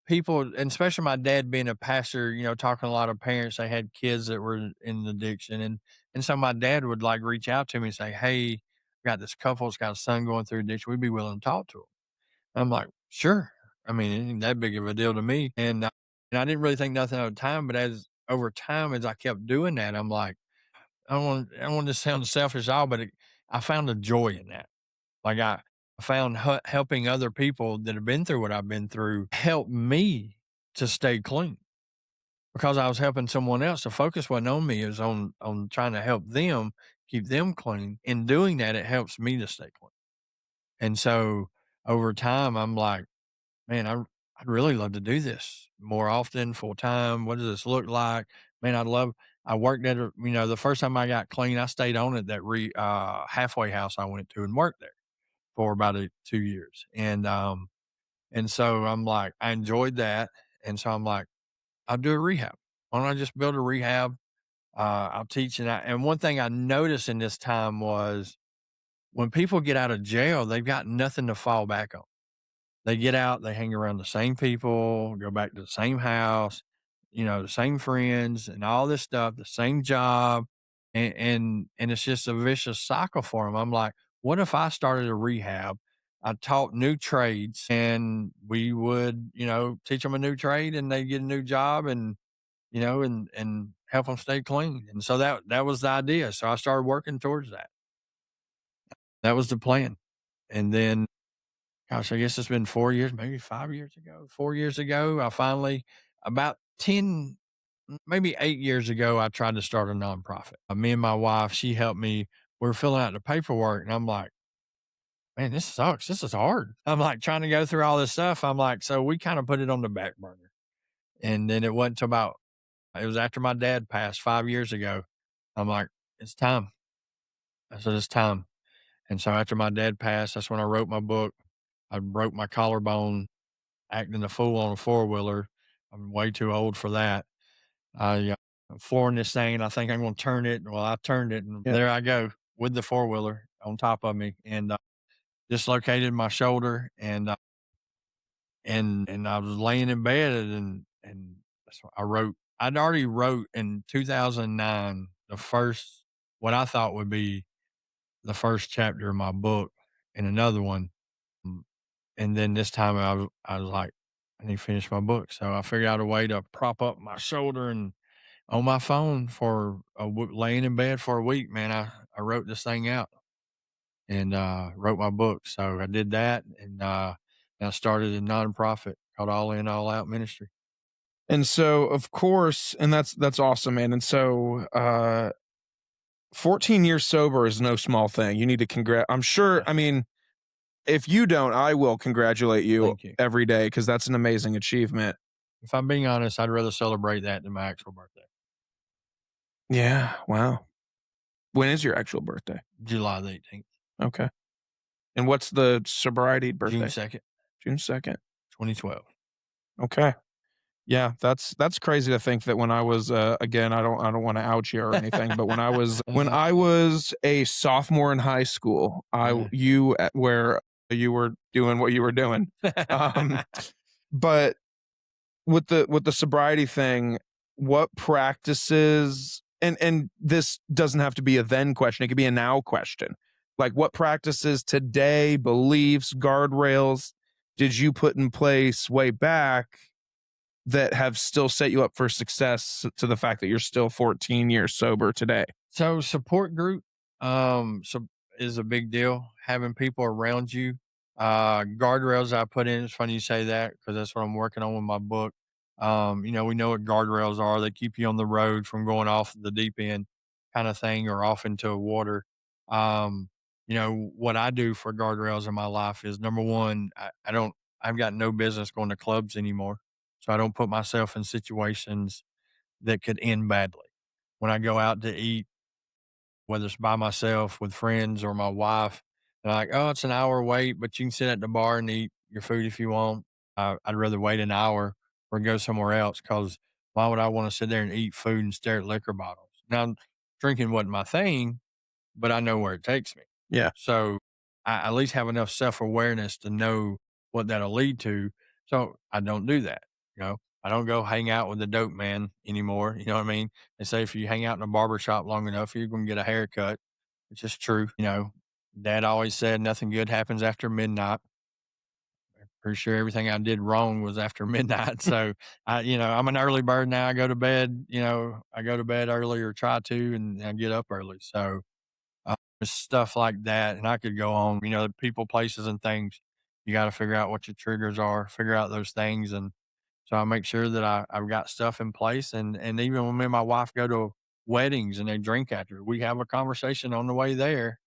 people, and especially my dad being a pastor, talking to a lot of parents, they had kids that were in addiction. And so my dad would like reach out to me and say, hey, we got this couple that's got a son going through addiction. We'd be willing to talk to him. I'm like, sure. I mean, it ain't that big of a deal to me. And I didn't really think nothing at the time, but as over time, as I kept doing that, I'm like, I don't want to sound selfish at all, but I found a joy in that. Like I found helping other people that have been through what I've been through help me to stay clean because I was helping someone else. The focus wasn't on me; it was on trying to help them keep them clean. In doing that, it helps me to stay clean. And so over time, I'm like, man, I'd really love to do this more often, full time. What does this look like? Man, I worked at the first time I got clean, I stayed on at that halfway house I went to and worked there for about 2 years. And so I'm like, I enjoyed that. And so I'm like, I'll do a rehab. Why don't I just build a rehab? I'll teach. And one thing I noticed in this time was when people get out of jail, they've got nothing to fall back on. They get out, they hang around the same people, go back to the same house, the same friends and all this stuff, the same job, and it's just a vicious cycle for them. I'm like, what if I started a rehab? I taught new trades, and we would, teach them a new trade, and they get a new job, and and help them stay clean. And so that was the idea. So I started working towards that. That was the plan. And then, gosh, I guess it's been 4 years, maybe 5 years ago, 4 years ago, I finally about 10, maybe 8 years ago, I tried to start a nonprofit. Me and my wife, she helped me. We were filling out the paperwork, and I'm like, "Man, this sucks. This is hard." I'm, like, trying to go through all this stuff. I'm like, so we kinda put it on the back burner. And then it wasn't till about it was after my dad passed 5 years ago. I'm like, "It's time." I said, "It's time." And so after my dad passed, that's when I wrote my book. I broke my collarbone acting a fool on a four-wheeler. I'm way too old for that. I'm flooring this thing, and I think I'm gonna turn it. Well, I turned it, and Yeah. there I go with the four-wheeler on top of me, and, dislocated my shoulder, and I was laying in bed, and that's what I wrote. I'd already wrote in 2009 the first what I thought would be the first chapter of my book and another one. Mm, and then this time I was like, I need to finish my book. So I figured out a way to prop up my shoulder and on my phone for laying in bed for a week, man, I wrote this thing out and wrote my book. So I did that and I started a nonprofit called All In, All Out Ministry. And so, of course, and that's awesome, man. And so, 14 years sober is no small thing. You need to I'm sure, Yeah. I mean, if you don't, I will congratulate you Thank you. every day because that's an amazing achievement. If I'm being honest, I'd rather celebrate that than my actual birthday, Yeah, wow. When is your actual birthday? July the 18th, Okay. And what's the sobriety June birthday? 2nd, June 2nd. 2012. Okay. Yeah, that's crazy to think that when I was, again, I don't wanna out you or anything, but when I was a sophomore in high school, I Yeah. you at where you were doing what you were doing. Um, but with the sobriety thing, what practices and this doesn't have to be a then question, it could be a now question. Like, what practices today, beliefs, guardrails did you put in place way back that have still set you up for success to the fact that you're still 14 years sober today? So support group, so is a big deal. Having people around you, guardrails I put in. It's funny you say that because that's what I'm working on with my book. We know what guardrails are. They keep you on the road from going off the deep end, kind of thing, or off into water. What I do for guardrails in my life is number one, I've got no business going to clubs anymore, so I don't put myself in situations that could end badly when I go out to eat, whether it's by myself, with friends, or my wife. They're like, "Oh, it's an hour wait, but you can sit at the bar and eat your food if you want." I'd rather wait an hour or go somewhere else because why would I want to sit there and eat food and stare at liquor bottles? Now, drinking wasn't my thing, but I know where it takes me. Yeah. So I at least have enough self awareness to know what that'll lead to. So I don't do that. I don't go hang out with the dope man anymore. You know what I mean? They say if you hang out in a barber shop long enough, you're going to get a haircut, which is true. Dad always said nothing good happens after midnight. Pretty sure everything I did wrong was after midnight. So I'm an early bird now. I go to bed, I go to bed early or try to, and I get up early. So stuff like that, and I could go on. The people, places, and things. You got to figure out what your triggers are, figure out those things, and so I make sure that I've got stuff in place. And even when me and my wife go to weddings and they drink after, we have a conversation on the way there.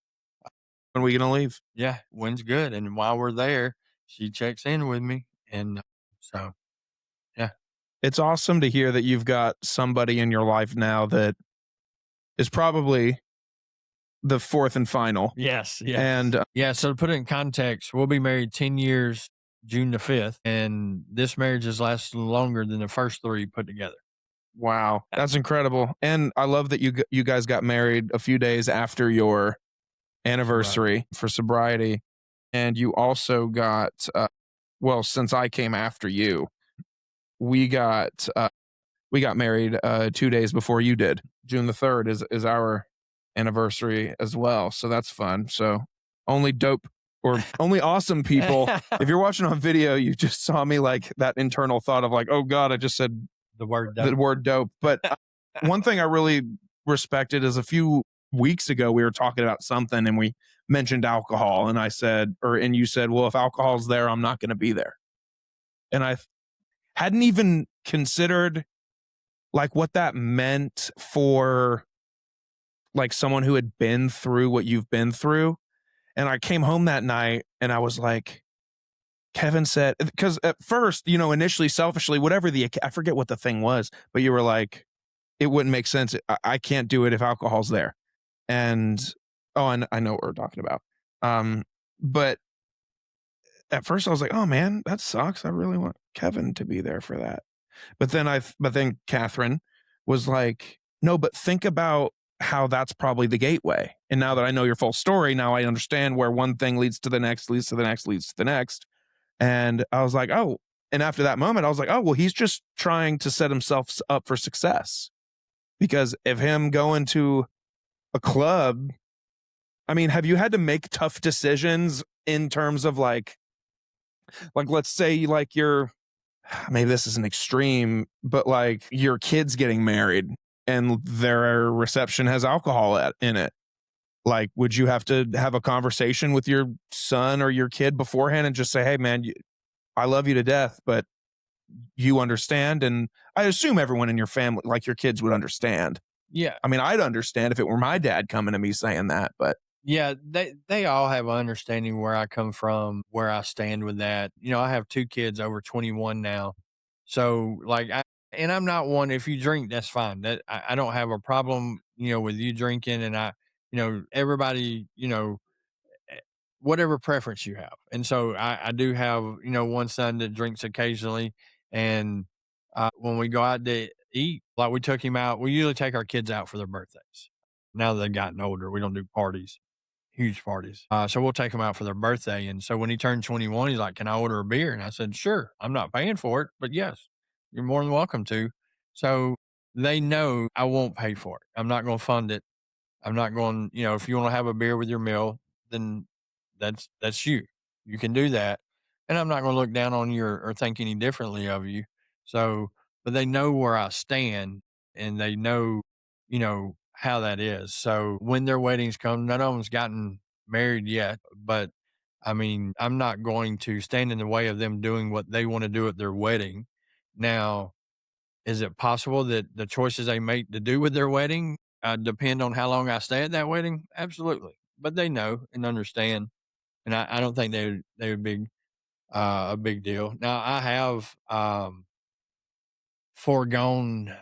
When are we gonna leave? Yeah, when's good, and while we're there, she checks in with me, and so yeah, It's awesome to hear that you've got somebody in your life now that is probably the fourth and final. yes, yeah, And yeah. So to put it in context, we'll be married 10 years, June the 5th, and this marriage has lasted longer than the first three put together. wow, that's incredible. And I love that you guys got married a few days after your Right. anniversary for sobriety, and you also got well, since I came after you, we got we got married 2 days before you did. June the 3rd is our anniversary as well, so that's fun. So only dope or only awesome people. If you're watching on video, you just saw me like that internal thought of like, oh God, I just said The word the dope. word dope. But one thing I really respected is a few weeks ago we were talking about something and we mentioned alcohol, and I said, and you said, well, if alcohol's there, I'm not going to be there. And I hadn't even considered like what that meant for like someone who had been through what you've been through. And I came home that night and I was like, Kevin said, because at first, initially, selfishly, whatever I forget what the thing was, but you were like, it wouldn't make sense. I can't do it if alcohol's there. And, oh, and I know what we're talking about. But at first I was like, oh man, that sucks. I really want Kevin to be there for that. But then Catherine was like, no, but think about how that's probably the gateway. And now that I know your full story, now I understand where one thing leads to the next, leads to the next, leads to the next. And I was like, oh, and after that moment, I was like, oh, well, he's just trying to set himself up for success. Because if him going to a club, I mean, have you had to make tough decisions in terms of like let's say like you're maybe this is an extreme, but like your kid's getting married and their reception has alcohol in it. Like, would you have to have a conversation with your son or your kid beforehand and just say, hey, man, I love you to death, but you understand? And I assume everyone in your family, like your kids, would understand. Yeah. I mean, I'd understand if it were my dad coming to me saying that, but Yeah, they all have an understanding where I come from, where I stand with that. I have 2 kids over 21 now. So, like, and I'm not one, if you drink, that's fine. That I don't have a problem, with you drinking, and everybody, eh, whatever preference you have. And so I do have, one son that drinks occasionally. And when we go out to eat, like we took him out, we usually take our kids out for their birthdays. Now that they've gotten older, we don't do parties, huge parties. So we'll take him out for their birthday. And so when he turned 21, he's like, can I order a beer? And I said, sure. I'm not paying for it, but yes, you're more than welcome to. So they know I won't pay for it. I'm not going to fund it. I'm not going, if you want to have a beer with your meal, then that's you. You can do that. And I'm not going to look down on you or think any differently of you. So, but they know where I stand and they know, how that is. So when their weddings come, none of them's gotten married yet, but I mean, I'm not going to stand in the way of them doing what they want to do at their wedding. Now, is it possible that the choices they make to do with their wedding, depend on how long I stay at that wedding? Absolutely. But they know and understand, and I don't think they would be, a big deal. Now I have, foregone,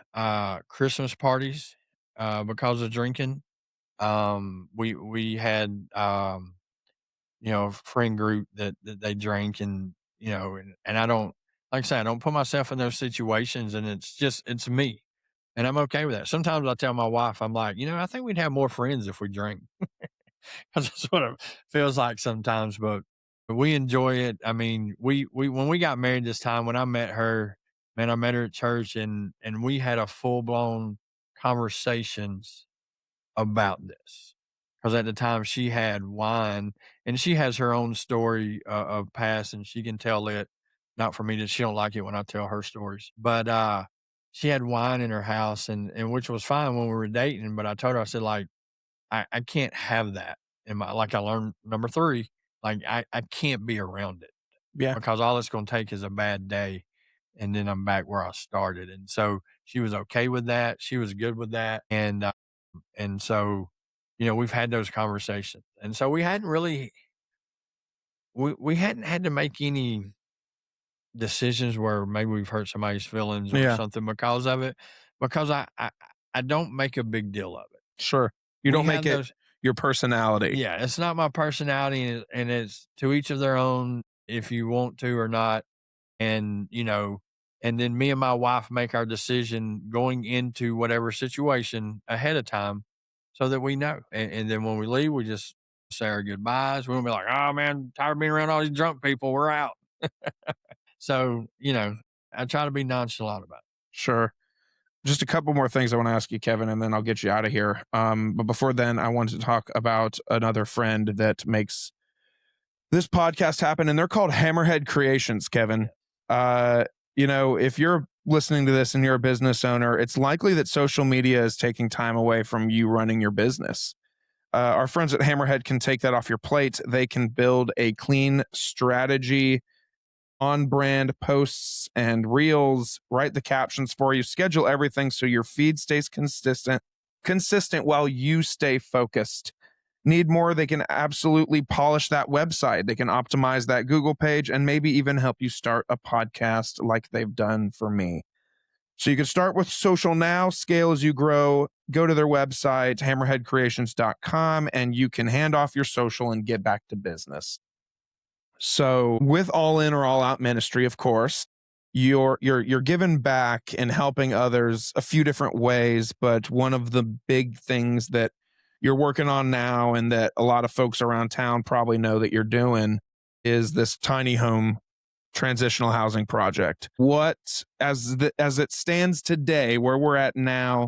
Christmas parties, because of drinking. We had, a friend group that they drank and, and I don't, like I said, I don't put myself in those situations, and it's me. And I'm okay with that. Sometimes I tell my wife, I'm like, I think we'd have more friends if we drank. 'Cause that's what it feels like sometimes, but we enjoy it. I mean, we when we got married this time, when I met her, man, I met her at church and we had a full-blown conversations about this. Because at the time she had wine, and she has her own story, of past, and she can tell it. Not for me, that she don't like it when I tell her stories, but, she had wine in her house, and which was fine when we were dating, but I told her, I said, like, I can't have that in my, like I learned number 3, like, I can't be around it yeah, because all it's gonna take is a bad day, and then I'm back where I started. And so she was okay with that, she was good with that, and so, we've had those conversations, and so we hadn't had to make any decisions where maybe we've hurt somebody's feelings or yeah, something because of it, because I don't make a big deal of it. sure. You We don't make have it those. your personality. Yeah, it's not my personality, and it's to each of their own if you want to or not. And, and then me and my wife make our decision going into whatever situation ahead of time so that we know. And then when we leave, we just say our goodbyes. We won't be like, oh man, tired of being around all these drunk people. We're out. So, I try to be nonchalant about it. Sure. Just a couple more things I want to ask you, Kevin, and then I'll get you out of here. But before then, I wanted to talk about another friend that makes this podcast happen, and they're called Hammerhead Creations, Kevin. Yeah. Uh, if you're listening to this and you're a business owner, it's likely that social media is taking time away from you running your business. our friends at Hammerhead can take that off your plate. They can build a clean strategy, on brand posts and reels, write the captions for you, schedule everything so your feed stays consistent while you stay focused. Need more? They can absolutely polish that website. They can optimize that Google page and maybe even help you start a podcast like they've done for me. So you can start with social now, scale as you grow. Go to their website, hammerheadcreations.com, and you can hand off your social and get back to business. So with all in or all out ministry, of course, you're giving back and helping others a few different ways, but one of the big things that you're working on now and that a lot of folks around town probably know that you're doing is this tiny home transitional housing project. What, as it stands today, where we're at now,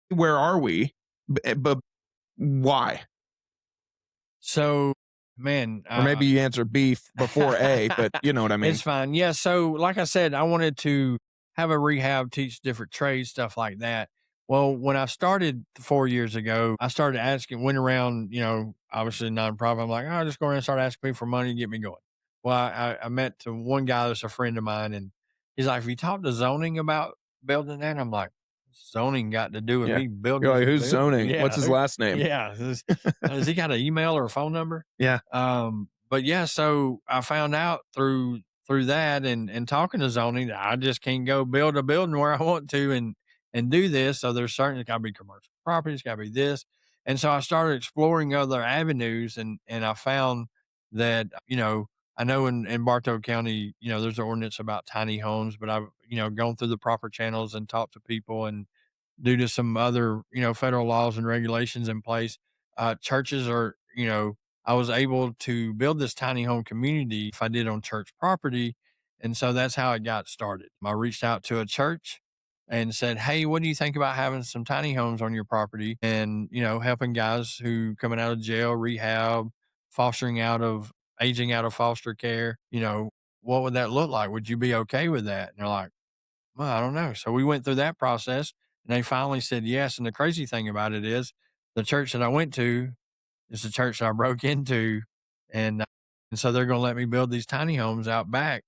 where are we? But why? So, man, Or maybe you answer B before A, but you know what I mean. it's fine. Yeah. So, like I said, I wanted to have a rehab, teach different trades, stuff like that. Well, when I started 4 years ago, I started asking, went around, obviously nonprofit. I'm like, oh, I'll just go around and start asking people for money to get me going. Well, I met to one guy that's a friend of mine, and he's like, "Have you talked to zoning about building that?" And I'm like, "Zoning got to do with Yeah. me building You're like, this who's building?" zoning? What's Yeah, his last name? yeah. Has he got an email or a phone number? Yeah. But yeah, so I found out through that and talking to zoning that I just can't go build a building where I want to and do this. So there's certainly got to be commercial property, it's got to be this. And so I started exploring other avenues and I found that, I know in Bartow County, there's an ordinance about tiny homes, but I've, gone through the proper channels and talked to people and due to some other, federal laws and regulations in place, churches are, I was able to build this tiny home community if I did on church property. And so that's how it got started. I reached out to a church and said, "Hey, what do you think about having some tiny homes on your property and, helping guys who coming out of jail, rehab, fostering out of aging out of foster care, what would that look like? Would you be okay with that?" And they're like, "Well, I don't know." So we went through that process and they finally said yes. And the crazy thing about it is the church that I went to is the church that I broke into. And, and so they're going to let me build these tiny homes out back.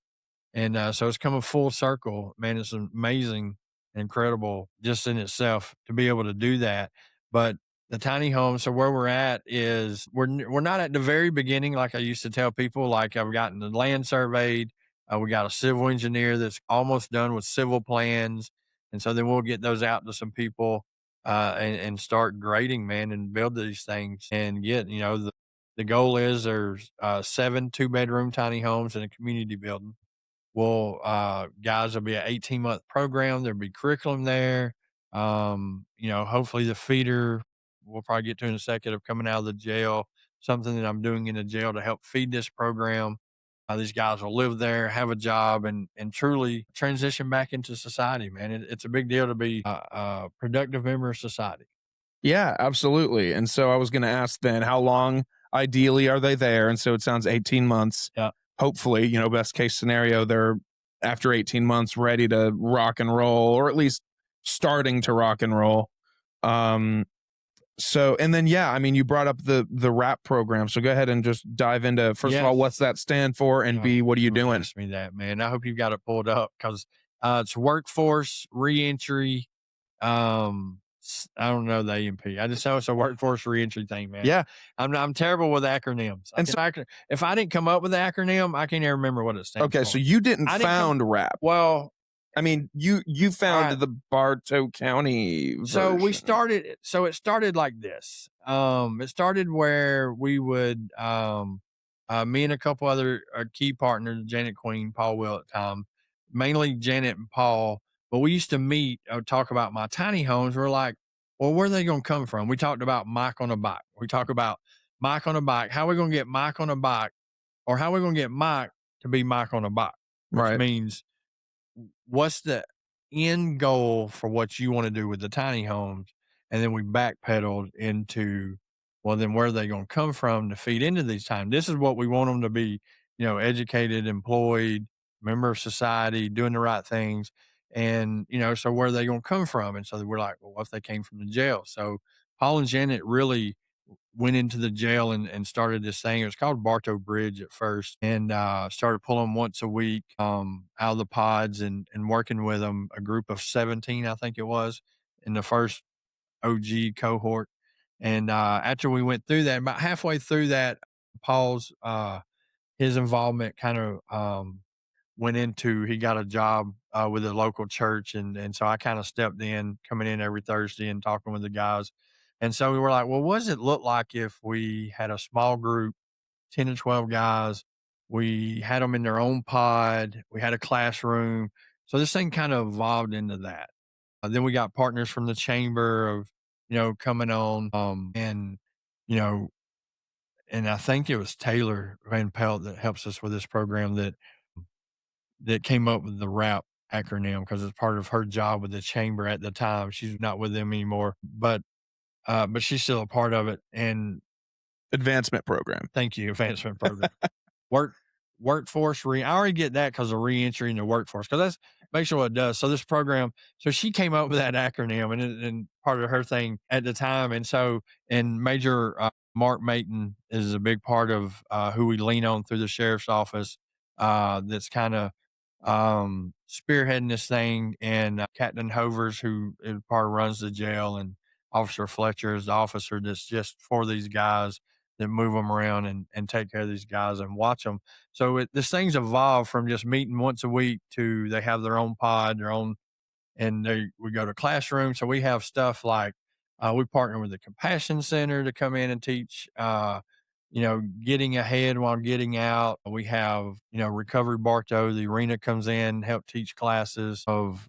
And so it's come a full circle. Man, it's amazing, incredible just in itself to be able to do that. But the tiny home, so where we're at is we're not at the very beginning like I used to tell people. Like I've gotten the land surveyed. We got a civil engineer that's almost done with civil plans, and so then we'll get those out to some people and start grading, man, and build these things and get the goal is there's 7 2-bedroom tiny homes in a community building. Well, guys, there'll be an 18-month program. There'll be curriculum there. Hopefully the feeder we'll probably get to in a second of coming out of the jail, something that I'm doing in the jail to help feed this program. These guys will live there, have a job, and truly transition back into society, man. It's a big deal to be a productive member of society. Yeah, absolutely. And so I was going to ask then, how long ideally are they there? And so it sounds 18 months. Yeah. Hopefully, best case scenario, they're after 18 months ready to rock and roll, or at least starting to rock and roll. So, and then, yeah, I mean, you brought up the RAP program. So go ahead and just dive into, first of all, what's that stand for? And B, what are you doing? Ask me that, man. I hope you've got it pulled up because it's workforce reentry. I don't know the AMP. I just know it's a workforce reentry thing, man. Yeah. I'm terrible with acronyms. And If I didn't come up with the acronym, I can't even remember what it stands for. Okay, so you didn't found RAP. Well, I mean, you found the Bartow County so we version. started. So it started like this. It started where we would, me and a couple other key partners, Janet Queen, Paul Will at the time, mainly Janet and Paul. But we used to meet, talk about my tiny homes. We're like, well, where are they going to come from? We talked about Mike on a bike. We talk about Mike on a bike. How are we going to get Mike on a bike, or how are we going to get Mike to be Mike on a bike? Which means what's the end goal for what you want to do with the tiny homes? And then we backpedaled into, well, then where are they going to come from to feed into these times? This is what we want them to be, educated, employed, member of society, doing the right things. And, so where are they going to come from? And so we're like, well, what if they came from the jail? So Paul and Janet really went into the jail and started this thing. It was called Bartow Bridge at first, and started pulling once a week out of the pods and working with them, a group of 17, I think it was, in the first OG cohort. And after we went through that, about halfway through that, Paul's his involvement kind of went into he got a job with a local church, and so I kind of stepped in, coming in every Thursday and talking with the guys. And so we were like, well, what does it look like if we had a small group, 10 to 12 guys? We had them in their own pod. We had a classroom. So this thing kind of evolved into that. Then we got partners from the chamber of, coming on, and you know, and I think it was Taylor Van Pelt that helps us with this program that came up with the RAP acronym because it's part of her job with the chamber at the time. She's not with them anymore, but she's still a part of it. And Advancement program. thank you, advancement program. Work workforce re I already get that because of reentry in the workforce, because that's basically what it does. So this program, so she came up with that acronym and part of her thing at the time. And so, and Major Mark Mayton is a big part of who we lean on through the sheriff's office. That's kind of spearheading this thing, and Captain Hovers, who in part runs the jail, and Officer Fletcher is the officer that's just for these guys that move them around and take care of these guys and watch them. So this thing's evolved from just meeting once a week to they have their own pod, their own, and we go to classrooms. So we have stuff like we partner with the Compassion Center to come in and teach, getting ahead while getting out. We have, Recovery Bartow, the arena comes in, help teach classes of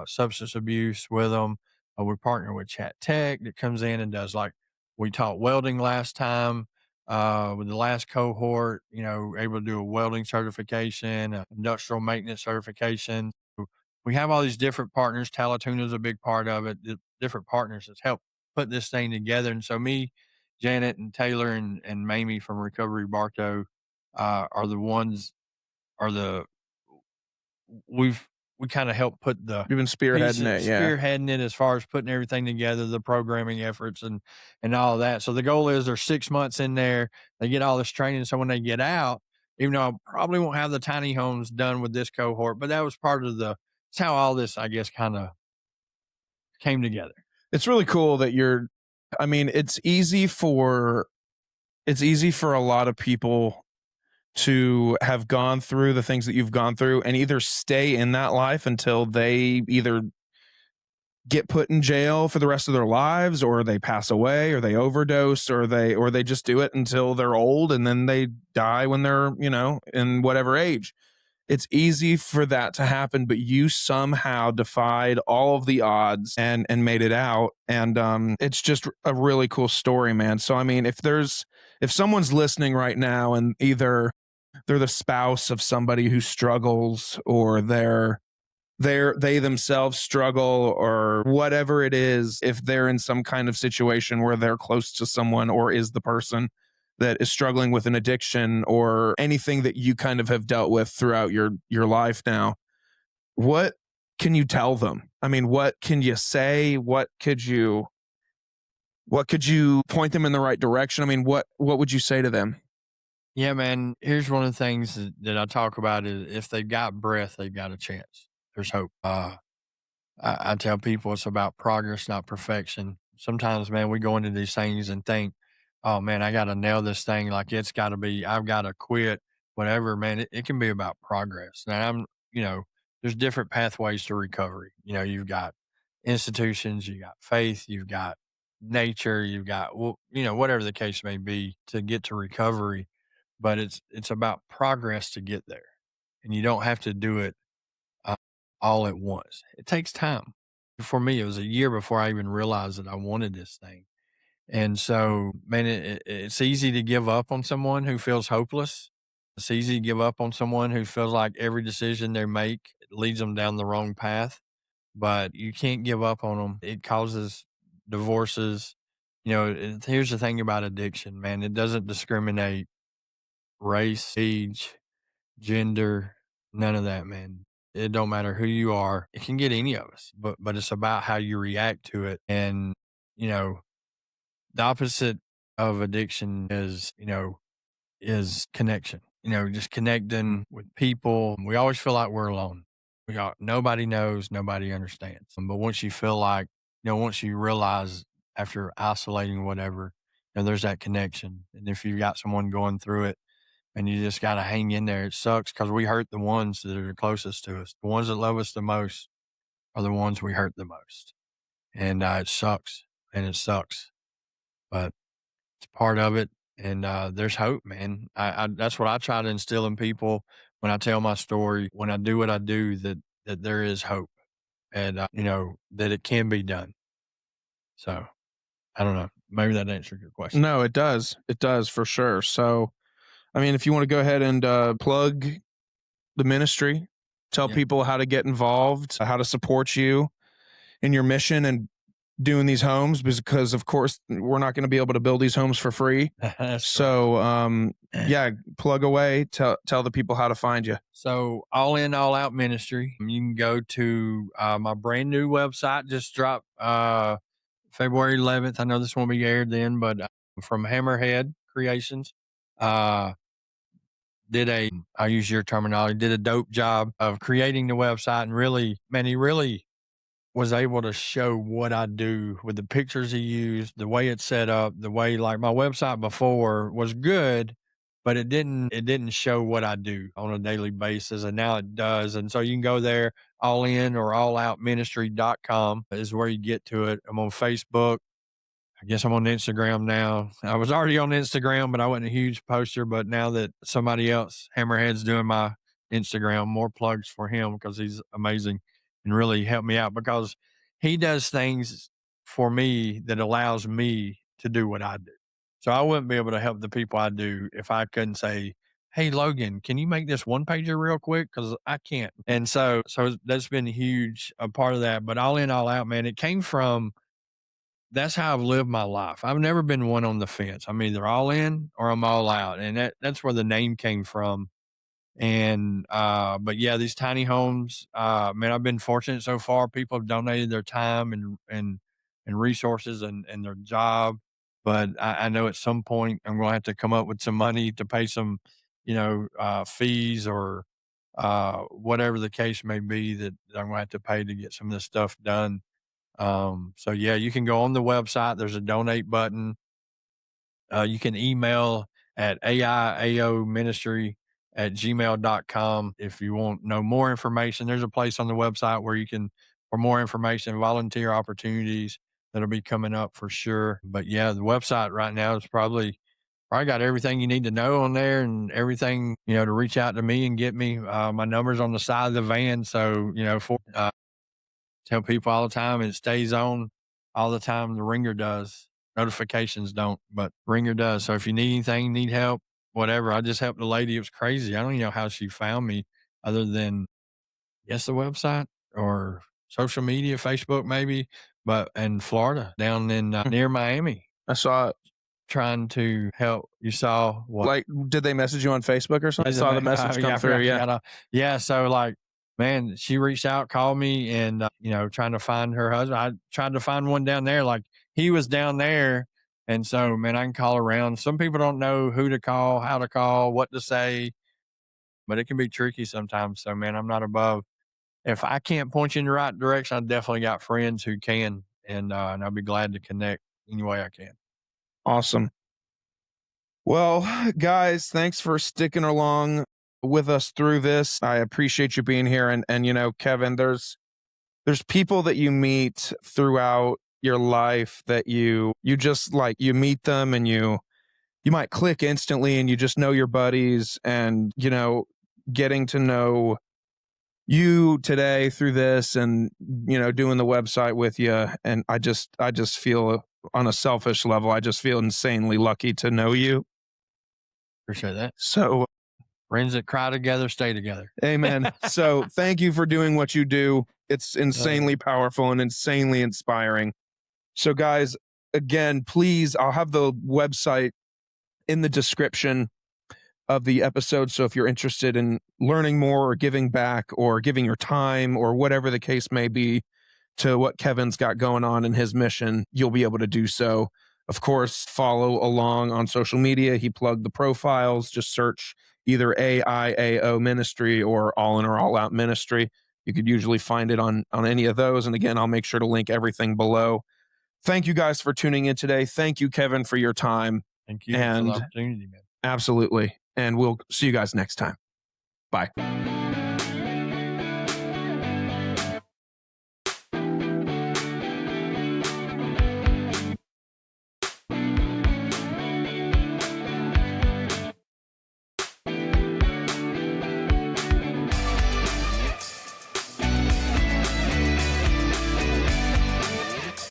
substance abuse with them. We partner with Chat Tech that comes in and does, like, we taught welding last time with the last cohort, able to do a welding certification, industrial maintenance certification. We have all these different partners. Talatuna is a big part of it. The different partners that's helped put this thing together. And so me, Janet, and Taylor, and Mamie from Recovery Bartow are the ones are the we've we kind of help put the You've been spearheading it, yeah. spearheading it as far as putting everything together, the programming efforts and all of that. So the goal is they're 6 months in there, they get all this training. So when they get out, even though I probably won't have the tiny homes done with this cohort, but that was part of it's how all this, I guess, kind of came together. It's really cool that I mean, it's easy for a lot of people to have gone through the things that you've gone through and either stay in that life until they either get put in jail for the rest of their lives, or they pass away, or they overdose, or they just do it until they're old and then they die when they're, in whatever age. It's easy for that to happen, but you somehow defied all of the odds and made it out. And it's just a really cool story, man. So I mean, if someone's listening right now and either they're the spouse of somebody who struggles, or they themselves struggle, or whatever it is, if they're in some kind of situation where they're close to someone, or is the person that is struggling with an addiction, or anything that you kind of have dealt with throughout your life now, what can you tell them? I mean, what can you say? What could you point them in the right direction? I mean, what would you say to them? Yeah, man. Here's one of the things that I talk about is if they've got breath, they've got a chance. There's hope. I tell people it's about progress, not perfection. Sometimes, man, we go into these things and think, oh man, I got to nail this thing. Like I've got to quit, whatever, man. It can be about progress. Now there's different pathways to recovery. You've got institutions, you got faith, you've got nature, you've got, well, whatever the case may be to get to recovery, but it's about progress to get there. And you don't have to do it uh, all at once. It takes time. For me, it was a year before I even realized that I wanted this thing. And so, man, it's easy to give up on someone who feels hopeless. It's easy to give up on someone who feels like every decision they make leads them down the wrong path, but you can't give up on them. It causes divorces. Here's the thing about addiction, man. It doesn't discriminate race, age, gender, none of that, man. It don't matter who you are. It can get any of us, but it's about how you react to it. And, you know, the opposite of addiction is connection. Just connecting with people. We always feel like we're alone. Nobody knows, nobody understands. But once you feel like, once you realize after isolating whatever, there's that connection. And if you've got someone going through it and you just got to hang in there, it sucks because we hurt the ones that are closest to us. The ones that love us the most are the ones we hurt the most. And it sucks and it sucks, but it's part of it. And there's hope, man. That's what I try to instill in people when I tell my story, when I do what I do, that there is hope and, that it can be done. So I don't know. Maybe that answered your question. No, it does. It does for sure. So, I mean, if you want to go ahead and plug the ministry, tell Yeah. people how to get involved, how to support you in your mission and doing these homes, because of course we're not going to be able to build these homes for free. So, yeah, plug away. Tell the people how to find you. So All In, All Out Ministry. You can go to my brand new website, just dropped February 11th. I know this won't be aired then, but from Hammerhead Creations. I'll use your terminology, did a dope job of creating the website, and really, man, he really was able to show what I do with the pictures he used, the way it's set up, the way, like, my website before was good, but it didn't show what I do on a daily basis, and now it does. And so you can go there, all in or alloutministry.com is where you get to it. I'm on Facebook. I guess I'm on Instagram now. I was already on Instagram, but I wasn't a huge poster. But now that somebody else, Hammerhead's doing my Instagram, more plugs for him because he's amazing and really helped me out, because he does things for me that allows me to do what I do. So I wouldn't be able to help the people I do if I couldn't say, "Hey, Logan, can you make this one pager real quick? Because I can't." And so that's been huge, a part of that. But all in, all out, man, it came from, that's how I've lived my life. I've never been one on the fence. I'm either all in or I'm all out. And that's where the name came from. And but yeah, these tiny homes, man, I've been fortunate so far. People have donated their time and resources and their job. But I know at some point I'm gonna have to come up with some money to pay some, fees or whatever the case may be that I'm gonna have to pay to get some of this stuff done. So yeah, you can go on the website. There's a donate button. You can email at aiaoministry@gmail.com if you want know more information. There's a place on the website where you can, for more information, volunteer opportunities that'll be coming up for sure. But yeah, the website right now is probably got everything you need to know on there, and everything, to reach out to me and get me. My number's on the side of the van. So, tell people all the time, it stays on all the time. The ringer does. Notifications don't, but ringer does. So if you need anything, need help, whatever. I just helped a lady. It was crazy. I don't even know how she found me, other than, yes, the website or social media, Facebook maybe, but in Florida, down in near Miami, I saw it. trying to help. You saw what? Like, did they message you on Facebook or something? I saw the message come through. Yeah. Yeah. So, like, man, she reached out, called me, and trying to find her husband. I tried to find one down there. Like, he was down there, and so, man, I can call around. Some people don't know who to call, how to call, what to say, but it can be tricky sometimes. So, man, I'm not above. If I can't point you in the right direction, I definitely got friends who can, and I'll be glad to connect any way I can. Awesome. Well, guys, thanks for sticking along with us through this. I appreciate you being here. And Kevin, there's people that you meet throughout your life that you just, like, you meet them and you might click instantly and you just know your buddies, and getting to know you today through this, and doing the website with you, and I just feel, on a selfish level, I just feel insanely lucky to know you. Appreciate that. So, Friends that cry together, stay together. amen. So thank you for doing what you do. It's insanely powerful and insanely inspiring. So, guys, again, please, I'll have the website in the description of the episode. So if you're interested in learning more or giving back or giving your time or whatever the case may be to what Kevin's got going on in his mission, you'll be able to do so. Of course, follow along on social media. He plugged the profiles. Just search either AIAO Ministry or All In or All Out Ministry. You could usually find it on any of those. And again, I'll make sure to link everything below. Thank you guys for tuning in today. Thank you, Kevin, for your time. Thank you for the And opportunity, man. absolutely. And we'll see you guys next time. Bye.